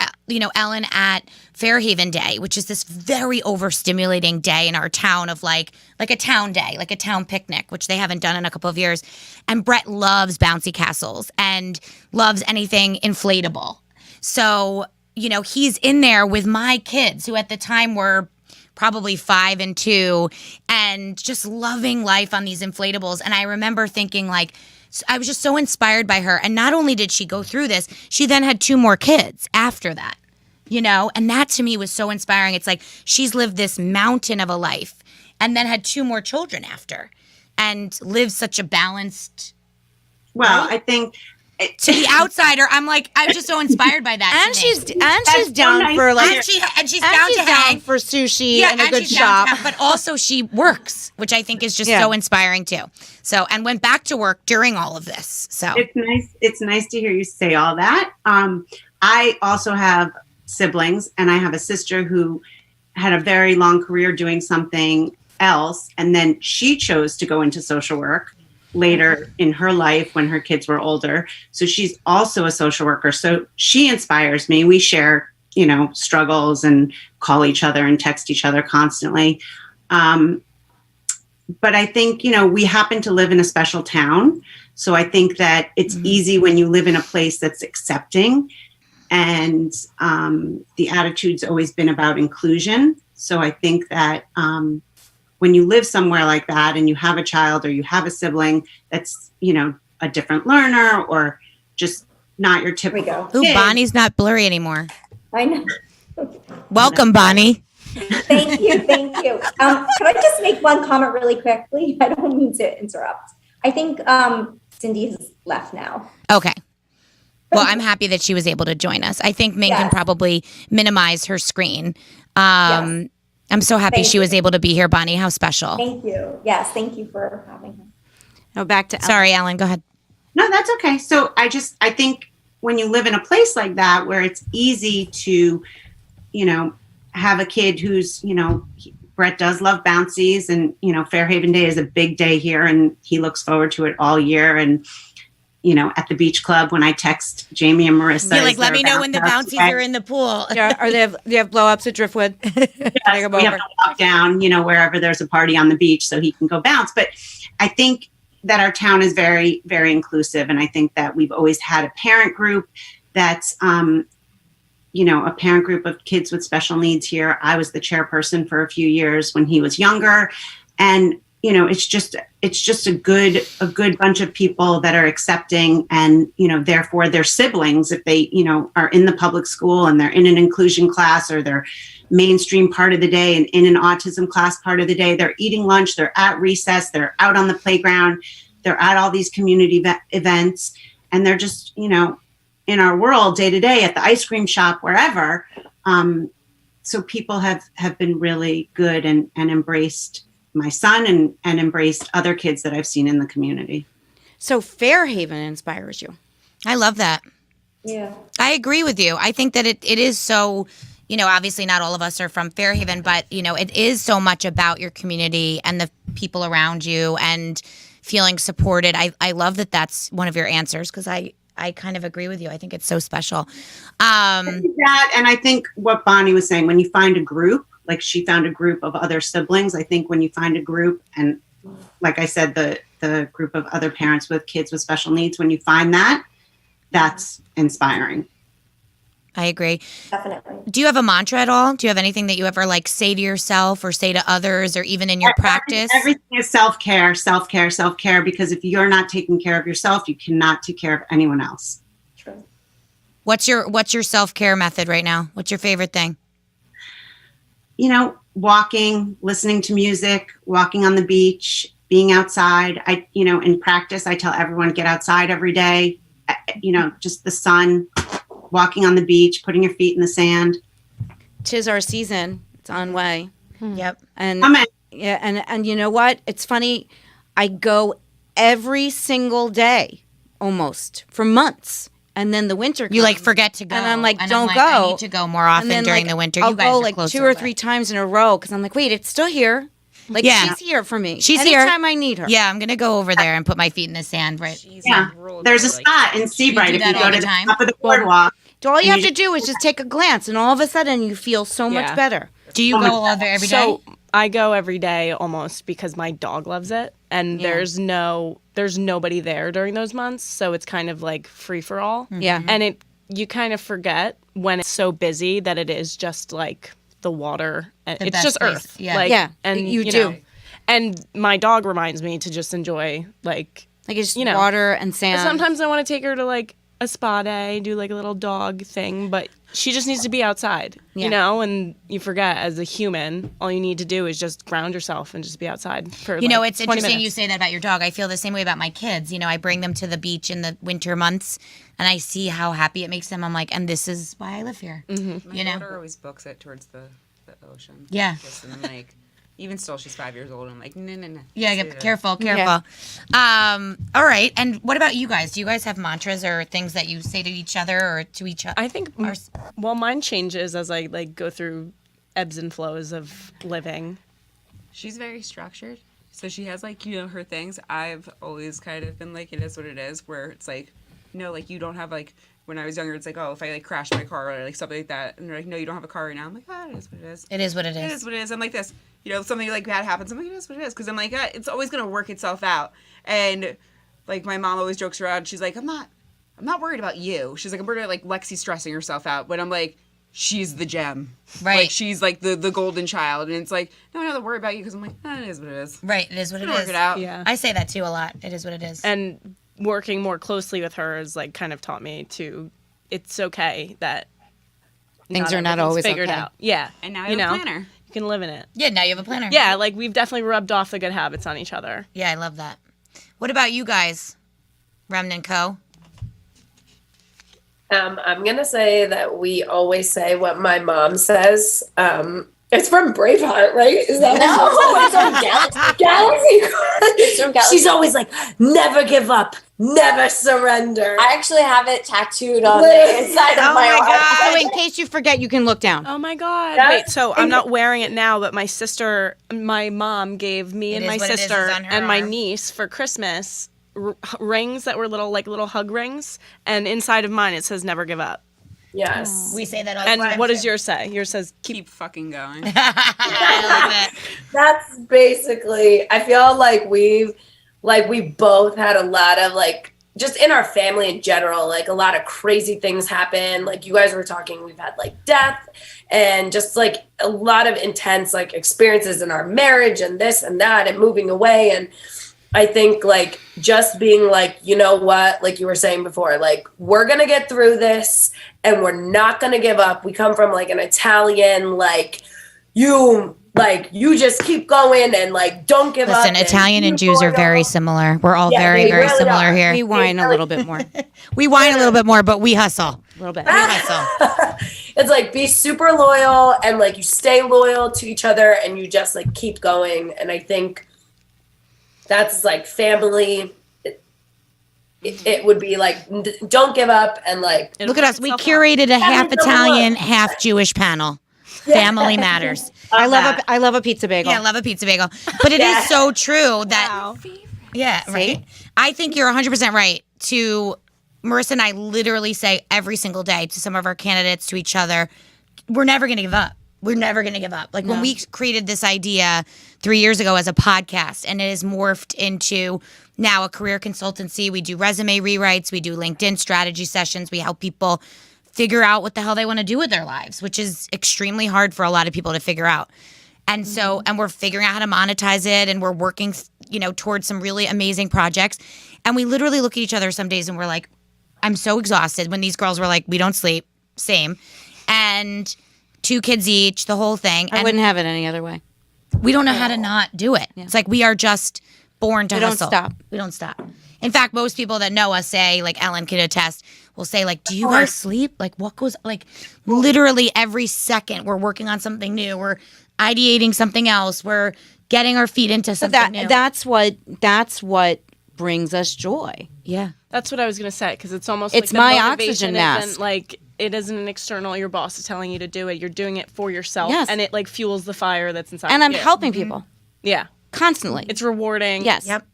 Ellen at Fairhaven Day, which is this very overstimulating day in our town of like a town day, like a town picnic, which they haven't done in a couple of years. And Brett loves bouncy castles and loves anything inflatable. So, he's in there with my kids who at the time were probably 5 and 2 and just loving life on these inflatables. And I remember thinking I was just so inspired by her. And not only did she go through this, she then had 2 more kids after that, and that to me was so inspiring. It's like she's lived this mountain of a life and then had 2 more children after and lived such a balanced. Well, I think to the outsider, I'm just so inspired by that. And she's down for she's down for sushi and a good shop. But also she works, which I think is just so inspiring too. So, and went back to work during all of this. So it's nice. It's nice to hear you say all that. I also have siblings, and I have a sister who had a very long career doing something else, and then she chose to go into social work later in her life when her kids were older. So she's also a social worker. So she inspires me. We share, struggles and call each other and text each other constantly. But I think, we happen to live in a special town. So I think that it's easy when you live in a place that's accepting, and the attitude's always been about inclusion. So I think that when you live somewhere like that and you have a child or you have a sibling that's, a different learner or just not your typical. Ooh, Bonnie's not blurry anymore. I know. Welcome, Bonnie. Thank you. Could I just make one comment really quickly? I don't mean to interrupt. I think Cindy has left now. Okay. Well, I'm happy that she was able to join us. I think Ming can probably minimize her screen. Yes. I'm so happy she was able to be here, Bonnie. How special. Thank you. Yes, thank you for having her. Oh, back to Ellen. Sorry, Ellen, go ahead. No, that's okay. So I think when you live in a place like that where it's easy to, have a kid who's, Brett does love bouncies, and, Fairhaven Day is a big day here and he looks forward to it all year. And, at the beach club, when I text Jamie and Marissa, you're let me know when the bouncies are in the pool. Yeah, or do you have blow ups at Driftwood? Yes, we have to walk down, wherever there's a party on the beach so he can go bounce. But I think that our town is very, very inclusive. And I think that we've always had a parent group that's, a parent group of kids with special needs here. I was the chairperson for a few years when he was younger. And it's just a good bunch of people that are accepting, and, therefore their siblings, if they, are in the public school and they're in an inclusion class or they're mainstream part of the day and in an autism class part of the day, they're eating lunch, they're at recess, they're out on the playground, they're at all these community events, and they're just, in our world day to day at the ice cream shop, wherever. So people have been really good and embraced my son and embraced other kids that I've seen in the community. So Fairhaven inspires you. I love that. Yeah. I agree with you. I think that it is so, obviously not all of us are from Fairhaven, but, it is so much about your community and the people around you and feeling supported. I love that that's one of your answers, because I kind of agree with you. I think it's so special. That, and I think what Bonnie was saying, when you find a group, like she found a group of other siblings. I think when you find a group, and like I said, the group of other parents with kids with special needs, when you find that, that's inspiring. I agree. Definitely. Do you have a mantra at all? Do you have anything that you ever say to yourself or say to others, or even in your practice? Everything is self-care, because if you're not taking care of yourself, you cannot take care of anyone else. True. What's your self-care method right now? What's your favorite thing? Walking, listening to music, walking on the beach, being outside. In practice, I tell everyone, get outside every day. Just the sun, walking on the beach, putting your feet in the sand. 'Tis our season. It's on way. Yep. And Amen. yeah, and you know what? It's funny. I go every single day, almost for months, and then the winter comes, You like forget to go, and I'm like, and don't I go. need to go more often And then, during like, the winter. I'll You guys go are like closer, 2 or but- 3 times in a row because I'm like, wait, it's still here. Like Yeah. she's here for me. She's here. Anytime I need her. Yeah, I'm gonna go over there and put my feet in the sand. Right. Yeah. There's a spot in Seabright do if that you all go the to the time? top of the boardwalk. All you And have you to do is just take a glance, and all of a sudden you feel so much Yeah. better. Do you go over every day? So I go every day almost because my dog loves it, and there's nobody there during those months, so it's kind of like free for all. Yeah. And you kind of forget when it's so busy that it is just like the water, and The it's best just place. earth. Yeah. Like, Yeah, and you do. know, and my dog reminds me to just enjoy like. Like it's You know, water and sand. Sometimes I want to take her to like a spa day, do like a little dog thing, but she just needs to be outside, Yeah. you know, and you forget as a human, all you need to do is just ground yourself and just be outside for You know, like, it's 20 interesting you minutes. say that about your dog. I feel the same way about my kids. You know, I bring them to the beach in the winter months and I see how happy it makes them. I'm like, and this is why I live here. Mm-hmm. You My know? daughter always books it towards the ocean. Yeah. Just, and I'm like, even still, she's 5 years old. I'm like, no. Yeah, Stay get there. careful. All right. And what about you guys? Do you guys have mantras or things that you say to each other or to each other? I think, well, mine changes as I like go through ebbs and flows of living. She's very structured. So she has like, her things. I've always kind of been like, it is what it is, where it's like, like you don't have like, when I was younger, it's like, oh, if I like crash my car or like something like that. And they're like, no, you don't have a car right now. I'm like, it is what it is. It is what it It is. is what it is. I'm like this. Something like bad happens. I'm like, it is what it is. Because I'm like, it's always going to work itself out. And like my mom always jokes around. She's like, I'm not worried about you. She's like, I'm worried about like Lexi stressing herself out. But I'm like, she's the gem. Right. Like she's like the golden child. And it's like, no, I don't have to worry about you because I'm like, it is what it is. Right. It is what it We'll is. work it out. Yeah. I say that too a lot. It is what it is. And working more closely with her has like kind of taught me to, it's okay that Things are not everything's always figured okay. out. Yeah. And now you have a planner. You can live in it. Yeah, now you have a planner. Yeah, like we've definitely rubbed off the good habits on each other. Yeah, I love that. What about you guys? Remnant Co. I'm gonna say that we always say what my mom says. It's from Braveheart, right? Is that No, it's from Galaxy. It's from Galaxy. She's always like, never give up, never surrender. I actually have it tattooed on the inside of my arm. So in case you forget, you can look down. Oh my God. Yeah. Wait, so I'm not wearing it now, but my mom gave me and is my what it is, sister it's on her and my arm. niece for Christmas rings that were little hug rings. And inside of mine, it says never give up. Yes. We say that all the And time. what does too. yours say? Yours says Keep fucking going. I love it. That's basically, I feel like we both had a lot of like, just in our family in general, like a lot of crazy things happen. Like you guys were talking, we've had like death and just like a lot of intense like experiences in our marriage and this and that and moving away. And I think like just being like, you know what, like you were saying before, like we're going to get through this and we're not going to give up. We come from like an Italian, like you just keep going and like don't give up. Listen, Italian and Jews are very similar. We're all Yeah, very, they very really similar are. here. We whine a little bit more. We whine a little bit more, but we hustle. A little bit. We hustle. It's like be super loyal and like you stay loyal to each other and you just like keep going. And I think that's like family. It would be like don't give up and like Look at us. We curated a half Italian, half Jewish panel. Family matters. I love a pizza bagel. Yeah, I love a pizza bagel. But it is so true that, yeah, right. I think you're 100% right. Marissa and I literally say every single day to some of our candidates, to each other, we're never going to give up. We're never going to give up. Like when we created this idea 3 years ago as a podcast, and it has morphed into now a career consultancy. We do resume rewrites. We do LinkedIn strategy sessions. We help people figure out what the hell they want to do with their lives, which is extremely hard for a lot of people to figure out. And so, and we're figuring out how to monetize it, and we're working, towards some really amazing projects. And we literally look at each other some days and we're like, I'm so exhausted. When these girls were like, we don't sleep, same. And 2 kids each, the whole thing. I And wouldn't have it any other way. we don't know how to not do it. It's like we are just born to We don't hustle. stop. We don't stop. In fact, most people that know us say, like Ellen can attest, will say, like, do you guys sleep? Like, what goes, like, literally every second we're working on something new. We're ideating something else. We're getting our feet into something new. That's what brings us joy. Yeah. That's what I was going to say, because it's almost it's like my the oxygen motivation mask. isn't like, it isn't an external, your boss is telling you to do it. You're doing it for yourself. Yes. And it like fuels the fire that's inside And I'm you. helping people Yeah. constantly. It's rewarding. Yes. Yep.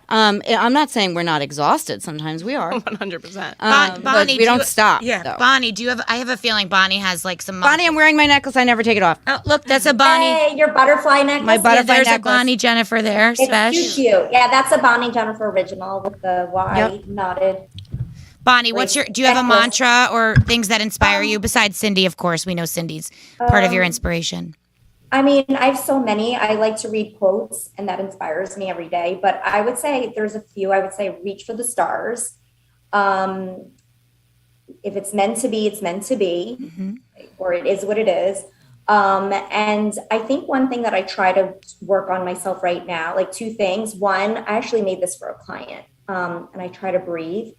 I'm not saying we're not exhausted. Sometimes we are. 100%. But Bonnie, we don't stop. Yeah. though. Bonnie, I have a feeling Bonnie has like some. Bonnie, I'm wearing my necklace. I never take it off. Oh, look, that's a Bonnie. Hey, your butterfly necklace. My butterfly There's a necklace. Bonnie Jennifer there. It's too Special. cute. Yeah, that's a Bonnie Jennifer original with the Y knotted. Bonnie, do you have a Necklace. mantra or things that inspire you besides Cindy? Of course, we know Cindy's part of your inspiration. I mean, I have so many. I like to read quotes, and that inspires me every day. But I would say there's a few. I would say reach for the stars. If it's meant to be, it's meant to be, or it is what it is. And I think one thing that I try to work on myself right now, like two things. One, I actually made this for a client, and I try to breathe.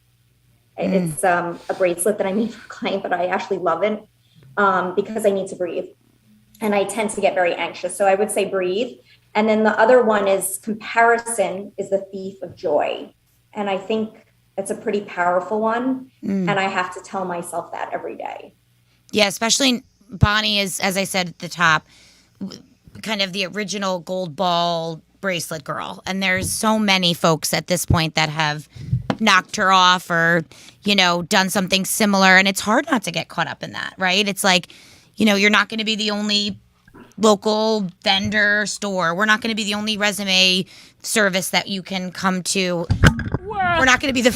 It's a bracelet that I made for a client, but I actually love it because I need to breathe. And I tend to get very anxious. So I would say breathe. And then the other one is comparison is the thief of joy. And I think it's a pretty powerful one. And I have to tell myself that every day. Yeah, especially Bonnie is, as I said at the top, kind of the original gold ball bracelet girl. And there's so many folks at this point that have knocked her off or, done something similar. And it's hard not to get caught up in that, right? It's like, you're not going to be the only local vendor store. We're not going to be the only resume service that you can come to. We're not going to be the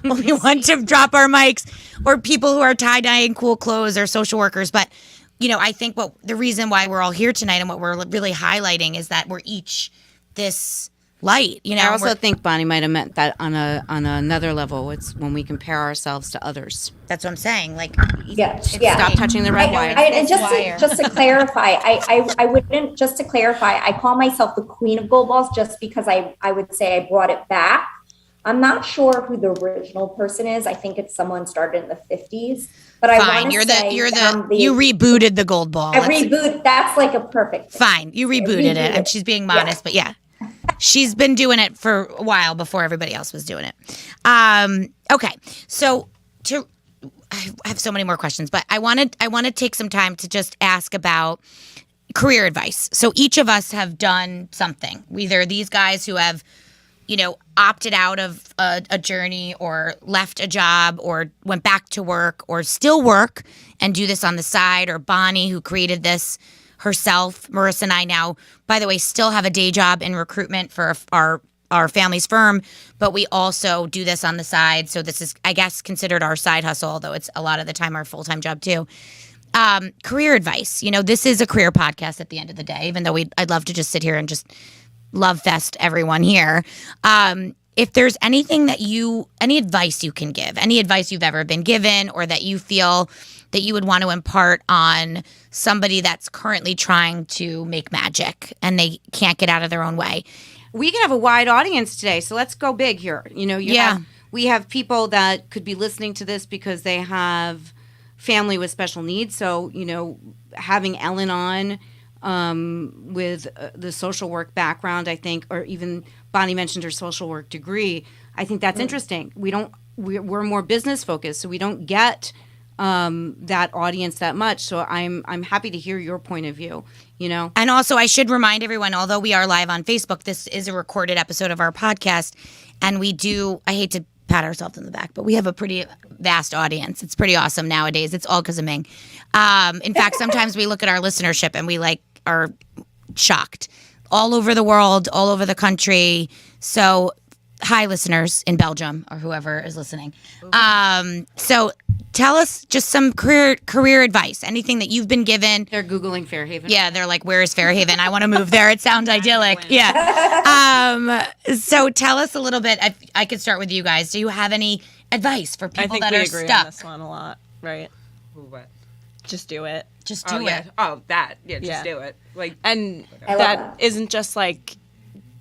only one to drop our mics or people who are tie-dyeing cool clothes or social workers. But, I think the reason why we're all here tonight and what we're really highlighting is that we're each this light. I also think Bonnie might have meant that on another level. It's when we compare ourselves to others. That's what I'm saying. Like, Stop touching the red wire. And just to clarify, I wouldn't, just to clarify, I call myself the queen of gold balls just because I would say I brought it back. I'm not sure who the original person is. I think it's someone started in the 50s. But fine, you rebooted the gold ball. That's like a perfect thing. Fine, you rebooted it. And she's being modest, but yeah. She's been doing it for a while before everybody else was doing it. Okay, so I have so many more questions, but I want to take some time to just ask about career advice. So each of us have done something. Either these guys who have, opted out of a journey or left a job or went back to work or still work and do this on the side, or Bonnie who created this herself. Marissa and I now, by the way, still have a day job in recruitment for our family's firm, but we also do this on the side. So this is, I guess, considered our side hustle, although it's a lot of the time our full-time job too. Career advice. This is a career podcast at the end of the day, even though I'd love to just sit here and just love fest everyone here. If there's any advice you can give, any advice you've ever been given or that you feel that you would want to impart on somebody that's currently trying to make magic and they can't get out of their own way. We can have a wide audience today, so let's go big here. We have people that could be listening to this because they have family with special needs. So, having Ellen on with the social work background, I think, or even Bonnie mentioned her social work degree. I think that's interesting. We're more business focused, so we don't get that audience that much. So I'm happy to hear your point of view, And also I should remind everyone, although we are live on Facebook, this is a recorded episode of our podcast. And I hate to pat ourselves on the back, but we have a pretty vast audience. It's pretty awesome nowadays. It's all because of Ming. In fact, sometimes we look at our listenership and we are shocked. All over the world, all over the country. So hi, listeners in Belgium or whoever is listening. So tell us just some career advice, anything that you've been given. They're Googling Fairhaven. Yeah, they're like, where is Fairhaven? I want to move there. It sounds idyllic. Yeah. So tell us a little bit. I could start with you guys. Do you have any advice for people that are stuck? I think we agree on this one a lot, right? What? Just do it. Just do it. Yeah. Oh, that. Yeah, just do it. And that isn't just like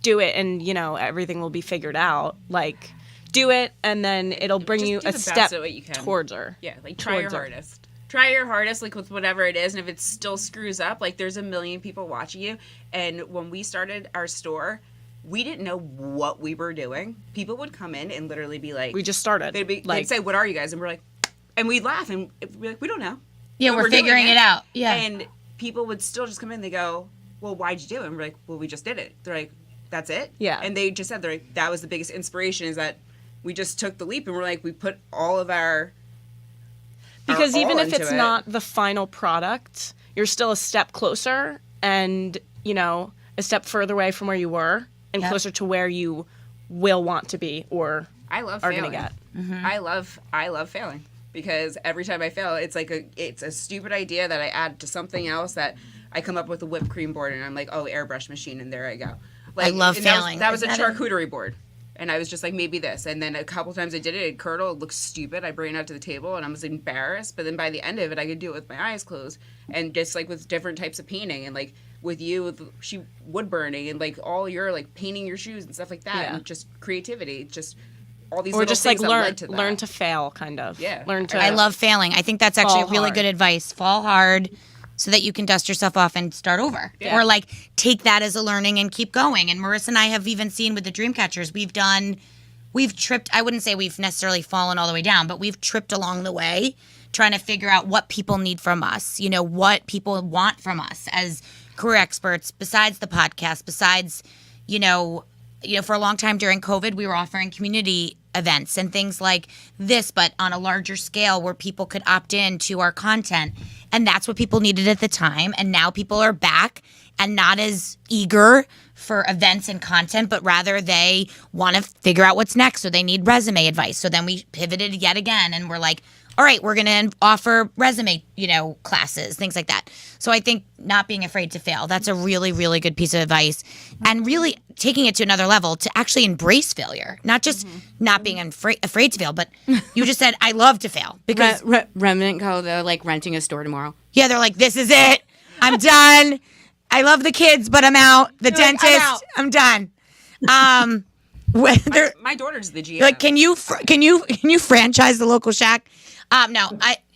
do it and, everything will be figured out. Like, do it, and then it'll bring Just you do a the best step at what you can. towards her. Yeah, like try your hardest. Try your hardest, like with whatever it is, and if it still screws up, like there's a million people watching you. And when we started our store, we didn't know what we were doing. People would come in and literally be like, We just started. they'd say, "What are you guys?" And we're like, and we'd laugh and we'd be like, "We don't know." Yeah, But we're figuring it out. Yeah. And people would still just come in and they go, "Well, why'd you do it?" And we're like, "Well, we just did it." They're like, "That's it?" Yeah. And they just said, they're like, that was the biggest inspiration, is that we just took the leap and we're like, we put all of our Because even if into it's it. not the final product, you're still a step closer and, a step further away from where you were and closer to where you will want to be or I love are failing. going to get. Mm-hmm. I love failing, because every time I fail, it's like it's a stupid idea that I add to something else, that I come up with a whipped cream board and I'm like, oh, airbrush machine, and there I go. Like, I love and failing. That was a Is that charcuterie board. And I was just like, maybe this. And then a couple times I did it, it'd curdle, it looked stupid. I bring it out to the table and I was embarrassed. But then by the end of it, I could do it with my eyes closed. And just like with different types of painting, and like with you, with wood burning, and like all your like painting your shoes and stuff like that. Yeah. And just creativity, just all these Or little just like things that led to that. learn to fail, kind of. Yeah. Learn to. I love failing. I think that's actually Fall really hard. good advice. Fall hard so that you can dust yourself off and start over. Yeah. Or like take that as a learning and keep going. And Marissa and I have even seen with the Dreamcatchers, we've tripped. I wouldn't say we've necessarily fallen all the way down, but we've tripped along the way trying to figure out what people need from us, what people want from us as career experts, besides the podcast, besides, for a long time during COVID, we were offering community events and things like this, but on a larger scale where people could opt in to our content. And that's what people needed at the time. And now people are back and not as eager for events and content, but rather they want to figure out what's next. So they need resume advice. So then we pivoted yet again and we're like, all right, we're going to offer resume, classes, things like that. So I think not being afraid to fail, that's a really, really good piece of advice. And really taking it to another level to actually embrace failure, not just not being afraid to fail, but you just said, I love to fail. Because Remnant Co., they're like renting a store tomorrow. yeah, they're like, this is it. I'm done. I love the kids, but I'm out. The dentist, I'm done. My daughter's the GM. Like, can you franchise the local Shack? No,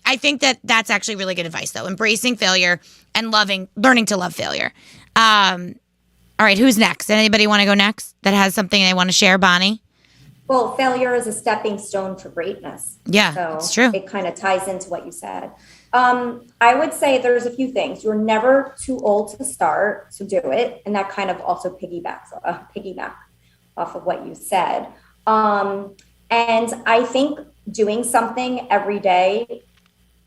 I think that's actually really good advice, though. Embracing failure and learning to love failure. All right, who's next? Anybody want to go next that has something they want to share, Bonnie? Well, failure is a stepping stone to greatness. Yeah, so it's true. It kind of ties into what you said. I would say there's a few things. You're never too old to start, so do it. And that kind of also piggyback off of what you said. And I think doing something every day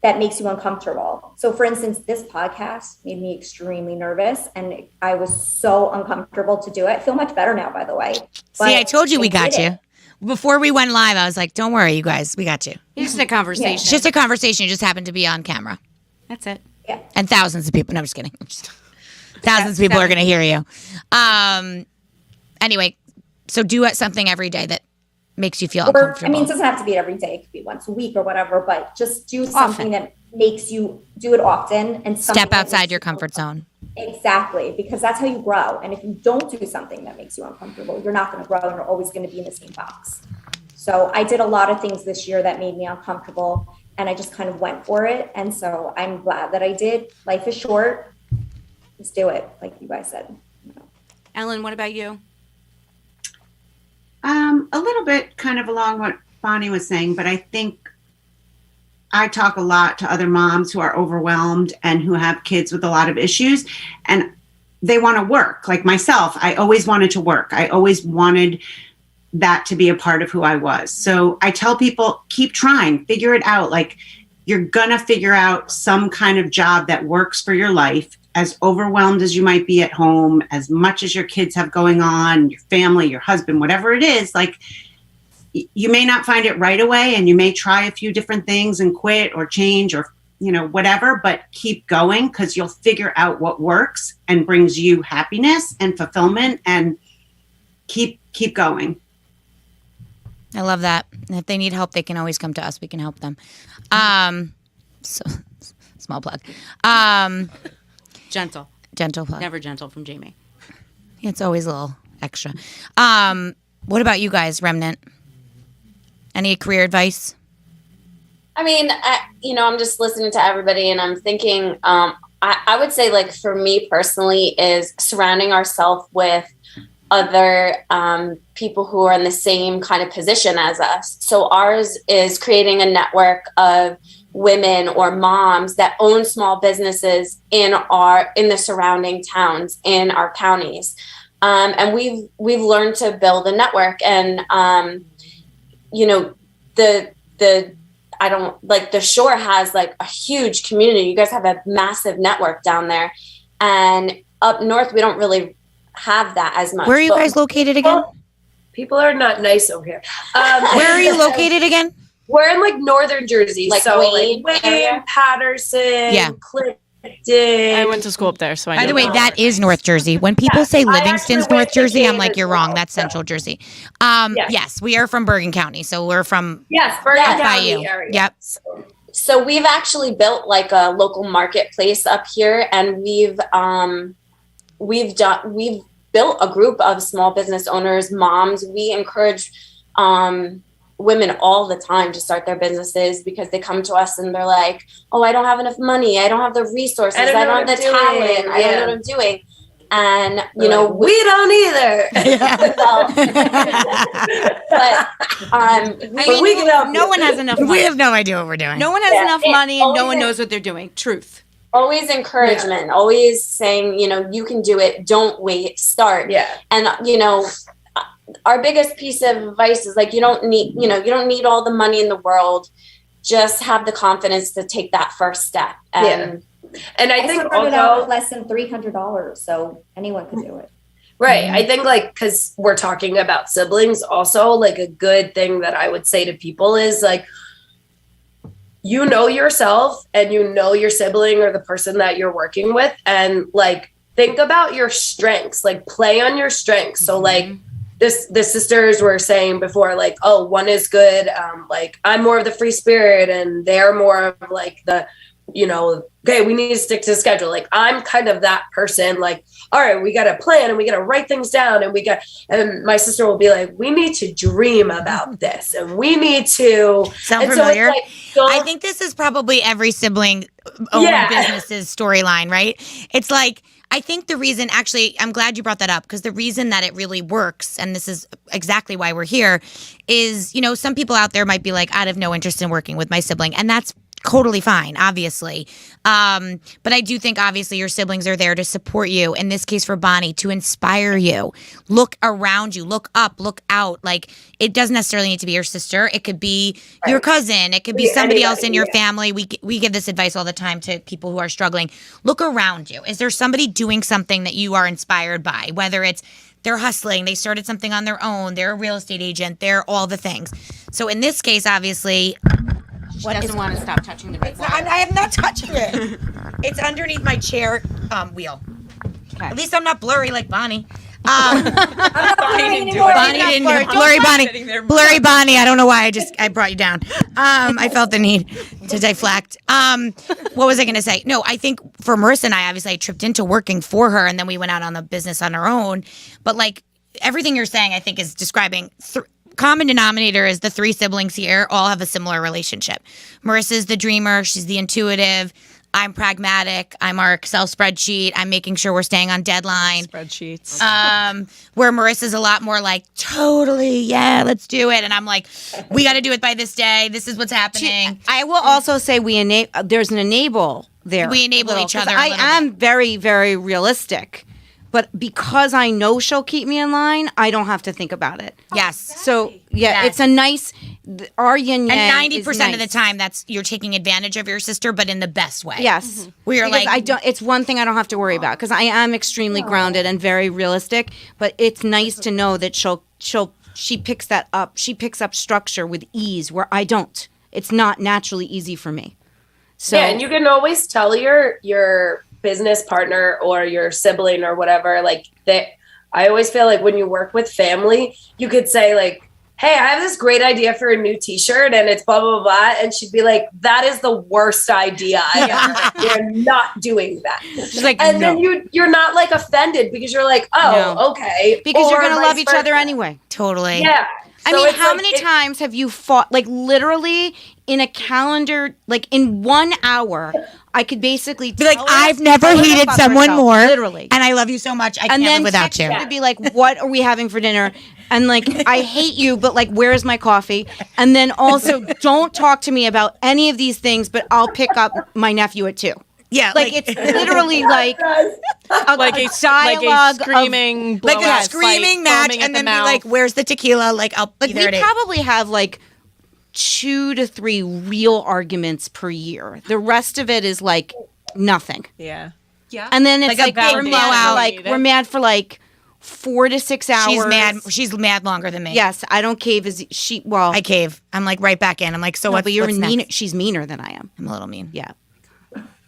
that makes you uncomfortable. So for instance, this podcast made me extremely nervous and I was so uncomfortable to do it. I feel much better now, by the way. See, I told you we got you. Before we went live, I was like, don't worry, you guys, we got you. It's just a conversation. It's just a conversation. You just happened to be on camera. That's it. Yeah. And thousands of people. No, I'm just kidding. Thousands of people are going to hear you. Anyway, so do something every day that makes you feel uncomfortable. It doesn't have to be every day. It could be once a week or whatever, but just do something that makes you do it often. And step outside your comfort zone. Exactly, because that's how you grow. And if you don't do something that makes you uncomfortable, you're not going to grow and you're always going to be in the same box. So I did a lot of things this year that made me uncomfortable and I just kind of went for it. And so I'm glad that I did. Life is short. Just do it, like you guys said. Ellen, what about you? A little bit kind of along what Bonnie was saying, but I think I talk a lot to other moms who are overwhelmed and who have kids with a lot of issues and they want to work. Like myself, I always wanted to work. I always wanted that to be a part of who I was. So I tell people, keep trying, figure it out. Like you're going to figure out some kind of job that works for your life, as overwhelmed as you might be at home, as much as your kids have going on, your family, your husband, whatever it is, like you may not find it right away and you may try a few different things and quit or change or, whatever, but keep going because you'll figure out what works and brings you happiness and fulfillment and keep going. I love that. And if they need help, they can always come to us. We can help them. So small plug. Gentle Plug. Never gentle from Jamie. It's always a little extra. What about you guys, Remnant? Any career advice? I mean, I'm just listening to everybody and I'm thinking, I would say, like, for me personally, is surrounding ourselves with other people who are in the same kind of position as us. So ours is creating a network of women or moms that own small businesses in the surrounding towns in our counties. And we've learned to build a network, and the shore has like a huge community. You guys have a massive network down there, and up north we don't really have that as much. Where are you guys located again? Well, people are not nice over here. Where are you located again? We're in like northern Jersey, Like so Wayne like area? Wayne, Patterson, Yeah. Clifton. I went to school up there, so I know. By the way, that. that is North Jersey. When people say Livingston's actually went North to Jersey, I'm Cave like, as you're wrong. well, That's so. Central Jersey. Yes. Yes, we are from Bergen County, so we're from Yes, Bergen up by County you. area. Yep. So we've actually built like a local marketplace up here, and we've built a group of small business owners, moms. We encourage women all the time to start their businesses because they come to us and they're like, "Oh, I don't have enough money. I don't have the resources. I don't have the talent. I don't know what I'm doing." And we don't either. No one has enough money. We have no idea what we're doing. No one has enough money, and no one knows what they're doing. Truth. Always encouragement, always saying, you can do it. Don't wait, start. Yeah. And, our biggest piece of advice is like, you don't need all the money in the world. Just have the confidence to take that first step. And And I I think started out with also, less than $300, so anyone could do it. right. I think like, cause we're talking about siblings also, like a good thing that I would say to people is like, you know yourself and you know your sibling or the person that you're working with, and like think about your strengths, like play on your strengths. So like the sisters were saying before, like, oh, one is good, like I'm more of the free spirit and they're more of like the, okay, we need to stick to the schedule. Like I'm kind of that person, like, all right, we got to plan and we got to write things down, and my sister will be like, we need to dream about this and we need to Sound and familiar? So it's like, I think this is probably every sibling owned business's storyline, right? It's like, I think the reason, actually, I'm glad you brought that up, because the reason that it really works, and this is exactly why we're here, is, some people out there might be like, I have no interest in working with my sibling, and that's totally fine, obviously. But I do think, obviously, your siblings are there to support you. In this case, for Bonnie, to inspire you. Look around you. Look up. Look out. Like, it doesn't necessarily need to be your sister. It could be your cousin. It could be somebody else in your family. We give this advice all the time to people who are struggling. Look around you. Is there somebody doing something that you are inspired by? Whether it's they're hustling, they started something on their own, they're a real estate agent, they're all the things. So in this case, obviously... She doesn't want to stop touching the red wire. I am not touching it. It's underneath my chair wheel. Okay. At least I'm not blurry like Bonnie. I'm not Bonnie didn't Blurry. blurry Bonnie. Blurry Bonnie. I don't know why I brought you down. I felt the need to deflect. What was I going to say? No, I think for Marissa and I tripped into working for her, and then we went out on the business on our own. But like everything you're saying, I think is describing. Common denominator is the three siblings here all have a similar relationship. Marissa's the dreamer. She's the intuitive. I'm pragmatic. I'm our Excel spreadsheet. I'm making sure we're staying on deadline. Spreadsheets. Where Marissa's a lot more like, totally, yeah, let's do it. And I'm like, we got to do it by this day. This is what's happening. I will also say there's an enable there. We enable each other a I little am very, very realistic. But because I know she'll keep me in line, I don't have to think about it. Yes. So, it's a nice, our yin yang. And 90% is of the nice. time, that's you're taking advantage of your sister, but in the best way. Yes. We are Because like, it's one thing I don't have to worry about because I am extremely grounded and very realistic. But it's nice to know that she picks that up. She picks up structure with ease where I don't. It's not naturally easy for me. So yeah, and you can always tell your business partner or your sibling or whatever, like that. I always feel like when you work with family, you could say like, hey, I have this great idea for a new t-shirt and it's blah, blah, blah. And she'd be like, that is the worst idea ever. You're not doing that. She's like, and no. then you're not like offended because you're like, oh, okay. Because Or you're going to vice love each other versa. anyway. Totally. Yeah. I So mean, it's how like, many times have you fought, like literally in a calendar, like in 1 hour, I could basically Be like, tell her- I've never tell her hated about someone herself, more. literally. And I love you so much. I And can't then live without text you. her to be like, what are we having for dinner? And like, I hate you, but like, where's my coffee? And then also, don't talk to me about any of these things, but I'll pick up my nephew at 2. Yeah. Like, it's literally like Like a dialogue of- screaming, like a blowout screaming fight, match foaming at and the then be mouth. like, where's the tequila? Like, I'll be Like, there we at 8. probably have like 2 to 3 real arguments per year. The rest of it is like nothing. Yeah. And then it's Like a like, big we're mad for blowout. like we're mad for like 4 to 6 hours. She's mad. She's mad longer than me. Yes, I don't cave as she. Well, I cave. I'm like right back in. I'm like, so no, what? but you're what's mean. next? She's meaner than I am. I'm a little mean. Yeah.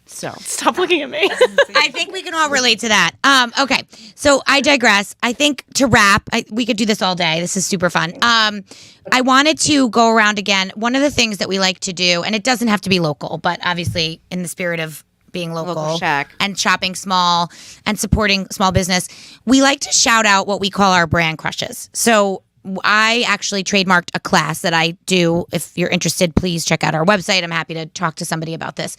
So Stop looking at me. I think we can all relate to that. Okay, so I digress. I think to wrap, we could do this all day. This is super fun. I wanted to go around again. One of the things that we like to do, and it doesn't have to be local, but obviously in the spirit of being local shack. and shopping small and supporting small business, we like to shout out what we call our brand crushes. So I actually trademarked a class that I do. If you're interested, please check out our website. I'm happy to talk to somebody about this.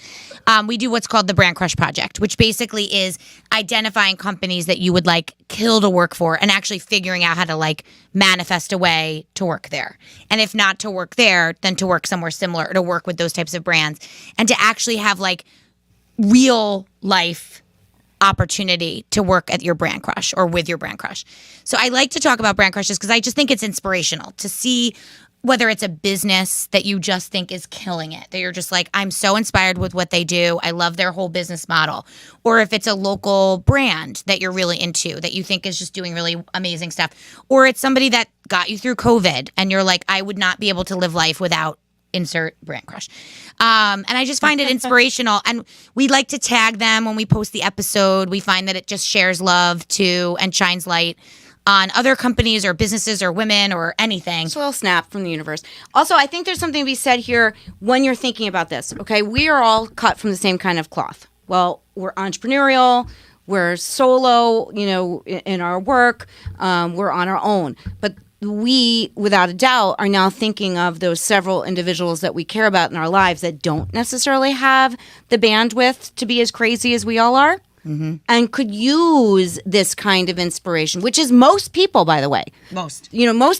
We do what's called the Brand Crush Project, which basically is identifying companies that you would like kill to work for and actually figuring out how to like manifest a way to work there. And if not to work there, then to work somewhere similar or to work with those types of brands and to actually have like real life opportunity to work at your brand crush or with your brand crush. So I like to talk about brand crushes because I just think it's inspirational to see whether it's a business that you just think is killing it, that you're just like, I'm so inspired with what they do. I love their whole business model. Or if it's a local brand that you're really into, that you think is just doing really amazing stuff. Or it's somebody that got you through COVID and you're like, I would not be able to live life without insert brand crush. And I just find it inspirational. And we like to tag them when we post the episode. We find that it just shares love to and shines light on other companies or businesses or women or anything. It's a little snap from the universe. Also, I think there's something to be said here when you're thinking about this. Okay, we are all cut from the same kind of cloth. Well, we're entrepreneurial. We're solo, in our work. We're on our own. But we, without a doubt, are now thinking of those several individuals that we care about in our lives that don't necessarily have the bandwidth to be as crazy as we all are. Mm-hmm. And could use this kind of inspiration, which is most people, by the way. Most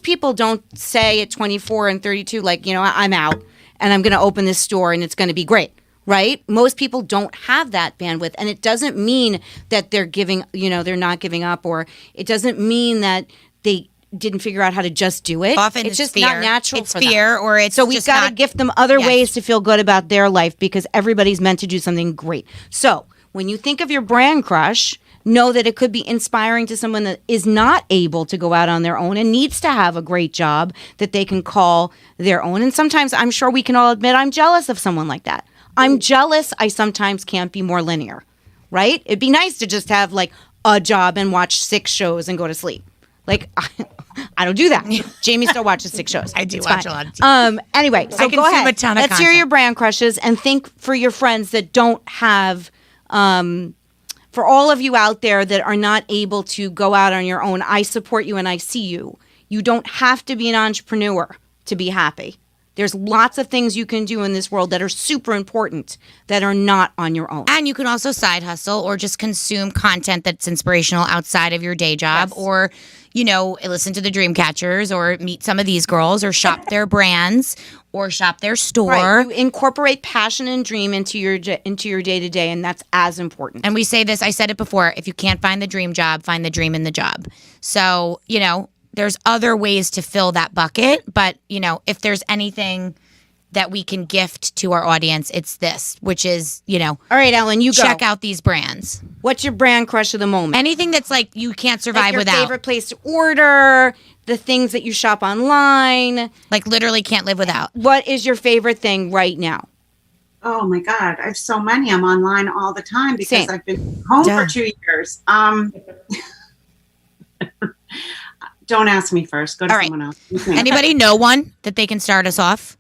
people don't say at 24 and 32, like, I'm out and I'm going to open this store and it's going to be great. Right? Most people don't have that bandwidth. And it doesn't mean that they're they're not giving up, or it doesn't mean that they didn't figure out how to just do it. Often it's just fear. not natural. It's for fear, them. or it's so we've just got to not- gift them other Yes. ways to feel good about their life because everybody's meant to do something great. So when you think of your brand crush, know that it could be inspiring to someone that is not able to go out on their own and needs to have a great job that they can call their own. And sometimes I'm sure we can all admit I'm jealous of someone like that. I'm jealous I sometimes can't be more linear, right? It'd be nice to just have like a job and watch 6 shows and go to sleep. Like, I don't do that. Jamie still watches 6 shows. I do It's watch fine. a lot of TV. Anyway, so I go consume ahead. a ton of Let's hear content. your brand crushes and think for your friends that don't have, for all of you out there that are not able to go out on your own. I support you and I see you. You don't have to be an entrepreneur to be happy. There's lots of things you can do in this world that are super important that are not on your own. And you can also side hustle or just consume content that's inspirational outside of your day job, or, listen to the Dreamcatchers or meet some of these girls or shop their brands or shop their store. Right. You incorporate passion and dream into your day-to-day, and that's as important. And we say this, I said it before, if you can't find the dream job, find the dream in the job. So, there's other ways to fill that bucket, but if there's anything that we can gift to our audience, it's this, which is, All right, Ellen, you check go. out these brands. What's your brand crush of the moment? Anything that's like you can't survive like your without. favorite place to order, the things that you shop online. Like literally can't live without. What is your favorite thing right now? Oh my God, I have so many. I'm online all the time because Same. I've been home for 2 years. Don't ask me first. Go to All right. someone else. Anybody know one that they can start us off?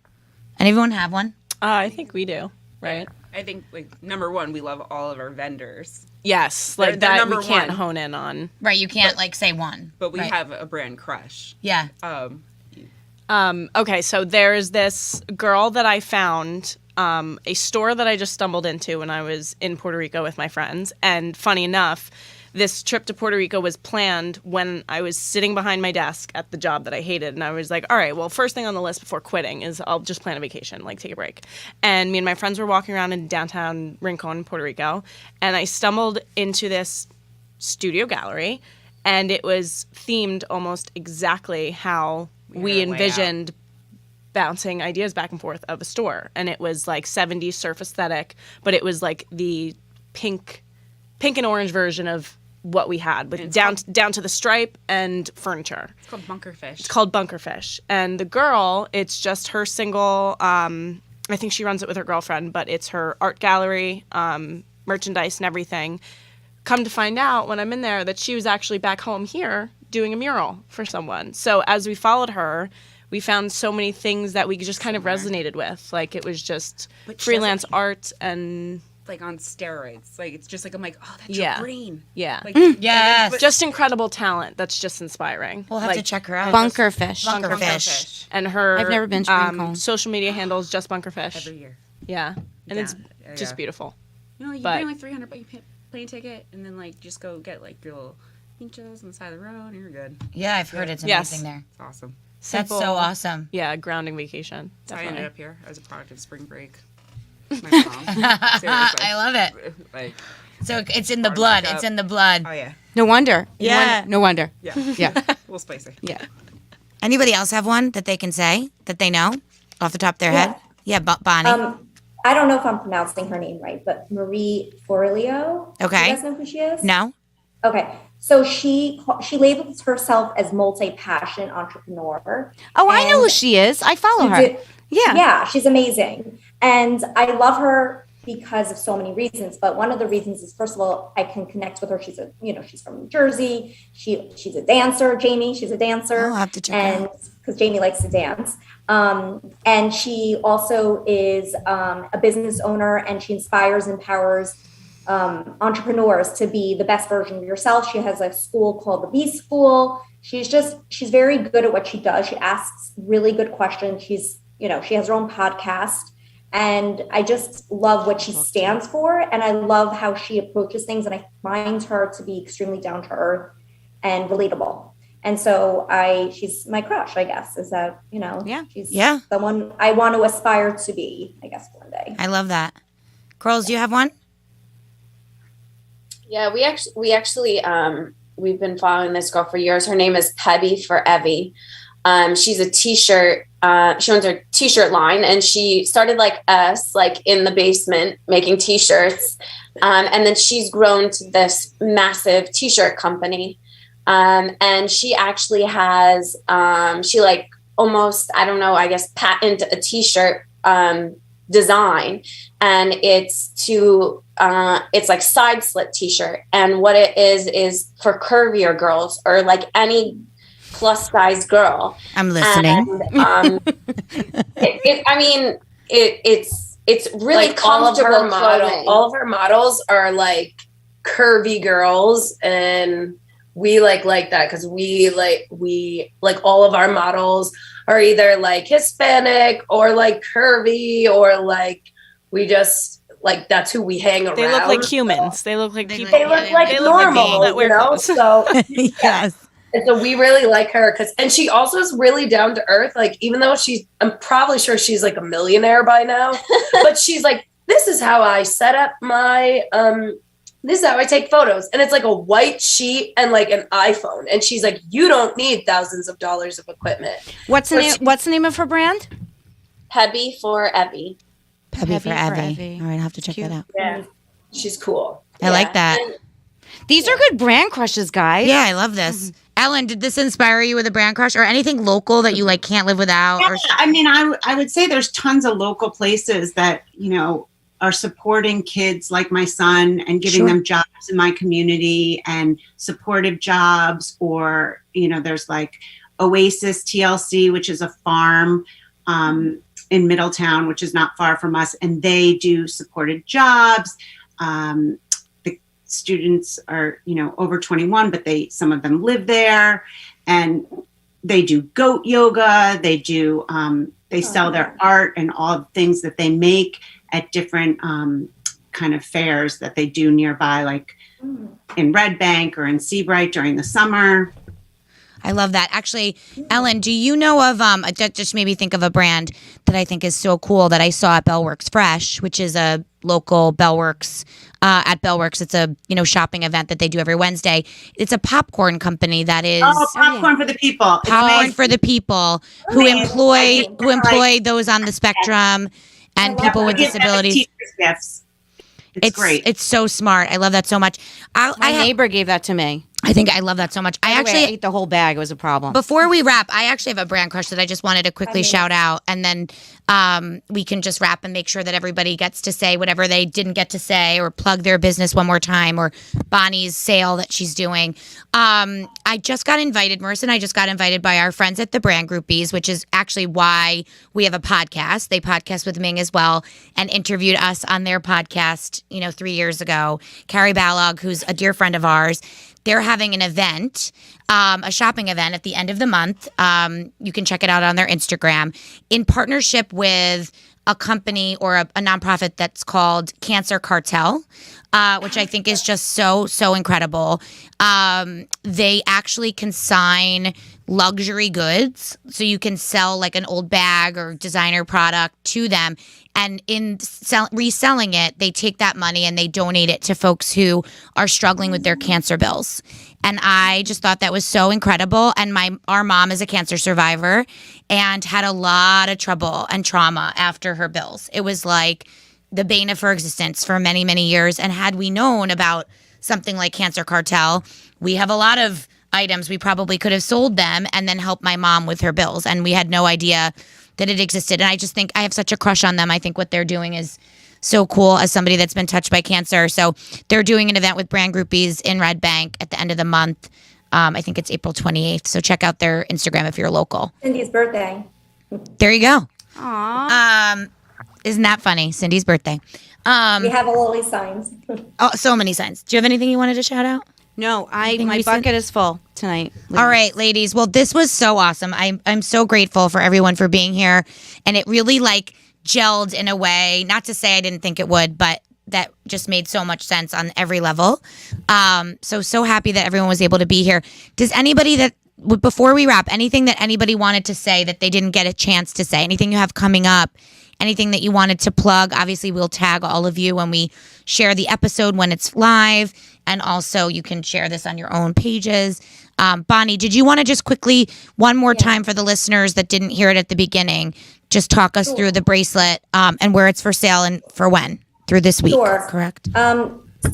Anyone have one? I think we do, right? I think like number one, we love all of our vendors. Yes, They're like that number we can't one. hone in on. Right, you can't like say one. But we right. have a brand crush. Yeah. Okay, so there's this girl that I found, a store that I just stumbled into when I was in Puerto Rico with my friends. And funny enough, this trip to Puerto Rico was planned when I was sitting behind my desk at the job that I hated. And I was like, all right, well, first thing on the list before quitting is I'll just plan a vacation, like take a break. And me and my friends were walking around in downtown Rincon, Puerto Rico. And I stumbled into this studio gallery. And it was themed almost exactly how we envisioned bouncing ideas back and forth of a store. And it was like 70s surf aesthetic, but it was like the pink and orange version of what we had, with down to the stripe and furniture. It's called Bunkerfish. It's called Bunkerfish. And the girl, it's just her single, I think she runs it with her girlfriend, but it's her art gallery, merchandise and everything. Come to find out when I'm in there that she was actually back home here doing a mural for someone. So as we followed her, we found so many things that we just kind of resonated with. Like it was just freelance art and like on steroids. Like it's just like I'm like, oh, that's Yeah. your brain. yeah. Like Yes. Just incredible talent. That's just inspiring. We'll have Like, to check her out. Bunkerfish. Bunkerfish. And her I've never been to Rincon. social media handle is just Bunkerfish. every year. Yeah. And it's Yeah. just beautiful. You know, you But- bring like $300 plane ticket, and then like just go get like your little pinchos on the side of the road, and you're good. Yeah, I've heard it's Yes. amazing there. It's awesome. That's Simple. so awesome. Yeah, grounding vacation. So I Definitely. ended up here as a product of spring break. My mom. Seriously. I love it. Like, So it's in the Hard blood. to It's cup. in the blood. oh yeah, No wonder. Yeah. No wonder. yeah, Yeah. a little spicy. Yeah. Anybody else have one that they can say that they know off the top of their head? Yeah, Bonnie. I don't know if I'm pronouncing her name right, but Marie Forleo. Okay. You guys know who she is? No? Okay. So she labels herself as multi-passion entrepreneur. Oh, I know And who she is. I follow you her. did- Yeah. Yeah, she's amazing. And I love her because of so many reasons. But one of the reasons is, first of all, I can connect with her. She's from New Jersey. She's a dancer, Jamie. She's a dancer. I'll have to check her And because Jamie likes to dance. And she also is a business owner, and she empowers entrepreneurs to be the best version of yourself. She has a school called the B School. She's very good at what she does. She asks really good questions. She has her own podcast, and I just love what she stands for. And I love how she approaches things. And I find her to be extremely down to earth and relatable. And so she's my crush, I guess, is that, she's someone I want to aspire to be, I guess, one day. I love that. Girls, do you have one? Yeah, we actually we've been following this girl for years. Her name is Pebby for Evie. She's a t-shirt. She owns her t-shirt line, and she started like us, like in the basement making t-shirts. And then she's grown to this massive t-shirt company. And she actually has, she like almost, I don't know, I guess patent a t-shirt design, and it's like side slit t-shirt. And what it is for curvier girls or like any plus size girl. I'm listening. And, it's really Like comfortable clothing. all of her models are like curvy girls, and we like that because we all of our models are either like Hispanic or like curvy, or like we just like that's who we hang around. They look like humans. They look like people. They look like They look like people normal, that wear clothes. So Yes. and so we really like her and she also is really down to earth. Like, even though I'm probably sure she's like a millionaire by now, but she's like, this is how I set up my, this is how I take photos. And it's like a white sheet and like an iPhone. And she's like, you don't need thousands of dollars of equipment. What's the name of her brand? Pebby for Evie. Pebby for Pebby for Evie. Evie. All right, I'll have to check that out. Yeah. She's cool. I like that. These are good brand crushes, guys. Yeah, I love this. Ellen, did this inspire you with a brand crush or anything local that you like can't live without? Yeah, Or I mean, I would say there's tons of local places that, are supporting kids like my son and giving them jobs in my community and supportive jobs. Or, there's like Oasis TLC, which is a farm in Middletown, which is not far from us, and they do supported jobs. The students are, over 21, but some of them live there, and they do goat yoga. They do, they sell their art and all the things that they make at different kind of fairs that they do nearby, like in Red Bank or in Seabright during the summer. I love that. Actually, Ellen, do you know of, that just made me think of a brand that I think is so cool that I saw at Bellworks Fresh, which is a local Bellworks, at Bellworks. It's a, shopping event that they do every Wednesday. It's a popcorn company that is. Oh, popcorn for the people. Popcorn for the people who employ those on the spectrum and people with disabilities. Gifts. It's great. It's so smart. I love that so much. My neighbor gave that to me. I love that so much. I ate the whole bag. It was a problem. Before we wrap, I actually have a brand crush that I just wanted to quickly shout out, and then we can just wrap and make sure that everybody gets to say whatever they didn't get to say, or plug their business one more time, or Bonnie's sale that she's doing. I just got invited, Marissa and I just got invited by our friends at the Brand Groupies, which is actually why we have a podcast. They podcast with Ming as well and interviewed us on their podcast, 3 years ago. Carrie Ballog, who's a dear friend of ours, they're having an event, a shopping event at the end of the month. You can check it out on their Instagram, in partnership with a company or a nonprofit that's called Cancer Cartel, which I think is just so, so incredible. They actually consign luxury goods, so you can sell like an old bag or designer product to them, and in reselling it, they take that money and they donate it to folks who are struggling with their cancer bills. And I just thought that was so incredible. And our mom is a cancer survivor and had a lot of trouble and trauma after her bills. It was like the bane of her existence for many, many years. And had we known about something like Cancer Cartel, we have a lot of items we probably could have sold them and then helped my mom with her bills. And we had no idea that it existed. And I just think I have such a crush on them. I think what they're doing is so cool as somebody that's been touched by cancer. So they're doing an event with Brand Groupies in Red Bank at the end of the month. I think it's April 28th. So check out their Instagram if you're local. Cindy's birthday. There you go. Aww. Isn't that funny? Cindy's birthday. We have all these signs. Oh, so many signs. Do you have anything you wanted to shout out? No, my bucket is full tonight. All right, ladies. Well, this was so awesome. I'm so grateful for everyone for being here, and it really gelled in a way. Not to say I didn't think it would, but that just made so much sense on every level. So happy that everyone was able to be here. Does anybody before we wrap, anything that anybody wanted to say that they didn't get a chance to say? Anything you have coming up? Anything that you wanted to plug? Obviously, we'll tag all of you when we share the episode when it's live. And also, you can share this on your own pages. Bonnie, did you want to just quickly, one more time for the listeners that didn't hear it at the beginning, just talk us through the bracelet and where it's for sale and for when? Through this week, correct?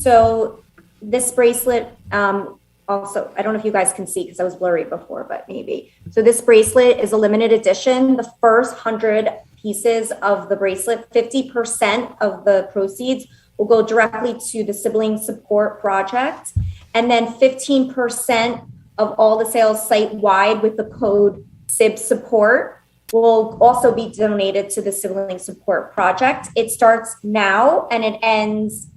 So this bracelet, also, I don't know if you guys can see because I was blurry before, but maybe. So this bracelet is a limited edition. The first 100 pieces of the bracelet, 50% of the proceeds will go directly to the Sibling Support Project. And then 15% of all the sales site-wide with the code SIB Support will also be donated to the Sibling Support Project. It starts now and it ends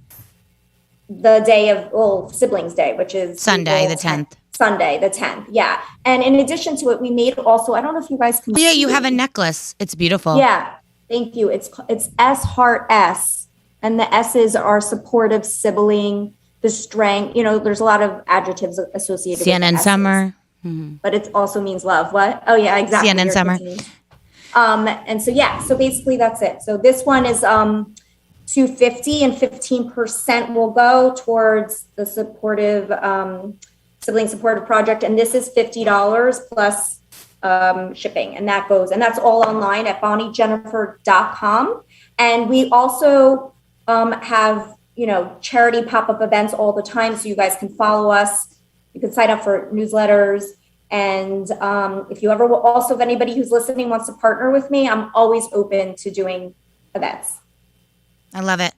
the day of, Siblings Day, which is Sunday, the 10th. Sunday, the 10th. Yeah. And in addition to it, we made also, I don't know if you guys can see. Yeah, you have a necklace. It's beautiful. Yeah. Thank you. It's S Heart S. And the S's are supportive sibling, the strength. There's a lot of adjectives associated Sienna with and Summer. But it also means love. What? Oh, yeah, exactly. Sienna and Summer. And so basically that's it. So this one is $250 and 15% will go towards the supportive Sibling Supportive Project. And this is $50 plus shipping. And that's all online at bonniejennifer.com. And we also have, charity pop-up events all the time. So you guys can follow us. You can sign up for newsletters. And if anybody who's listening wants to partner with me, I'm always open to doing events. I love it.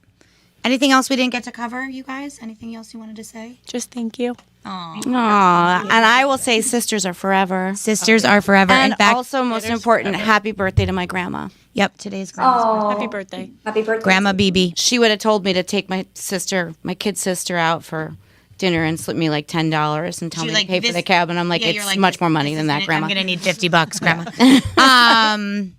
Anything else we didn't get to cover, you guys? Anything else you wanted to say? Just thank you. Aw, and I will say sisters are forever. Sisters are forever. And In fact, also, most important, happy birthday to my grandma. yep, today's grandma's birthday. Happy birthday. Happy birthday. Grandma BB. She would have told me to take my kid sister out for dinner and slip me like $10 and tell She me like, to pay for this- the cab. And I'm like, Yeah, you're it's like, much more money this than is that, gonna- Grandma. I'm going to need $50, Grandma.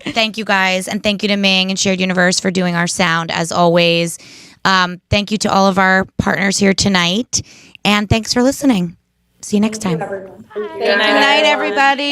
Thank you guys. And thank you to Ming and Shared Universe for doing our sound as always. Thank you to all of our partners here tonight. And thanks for listening. See you next time. Everyone. Good Good night, everybody.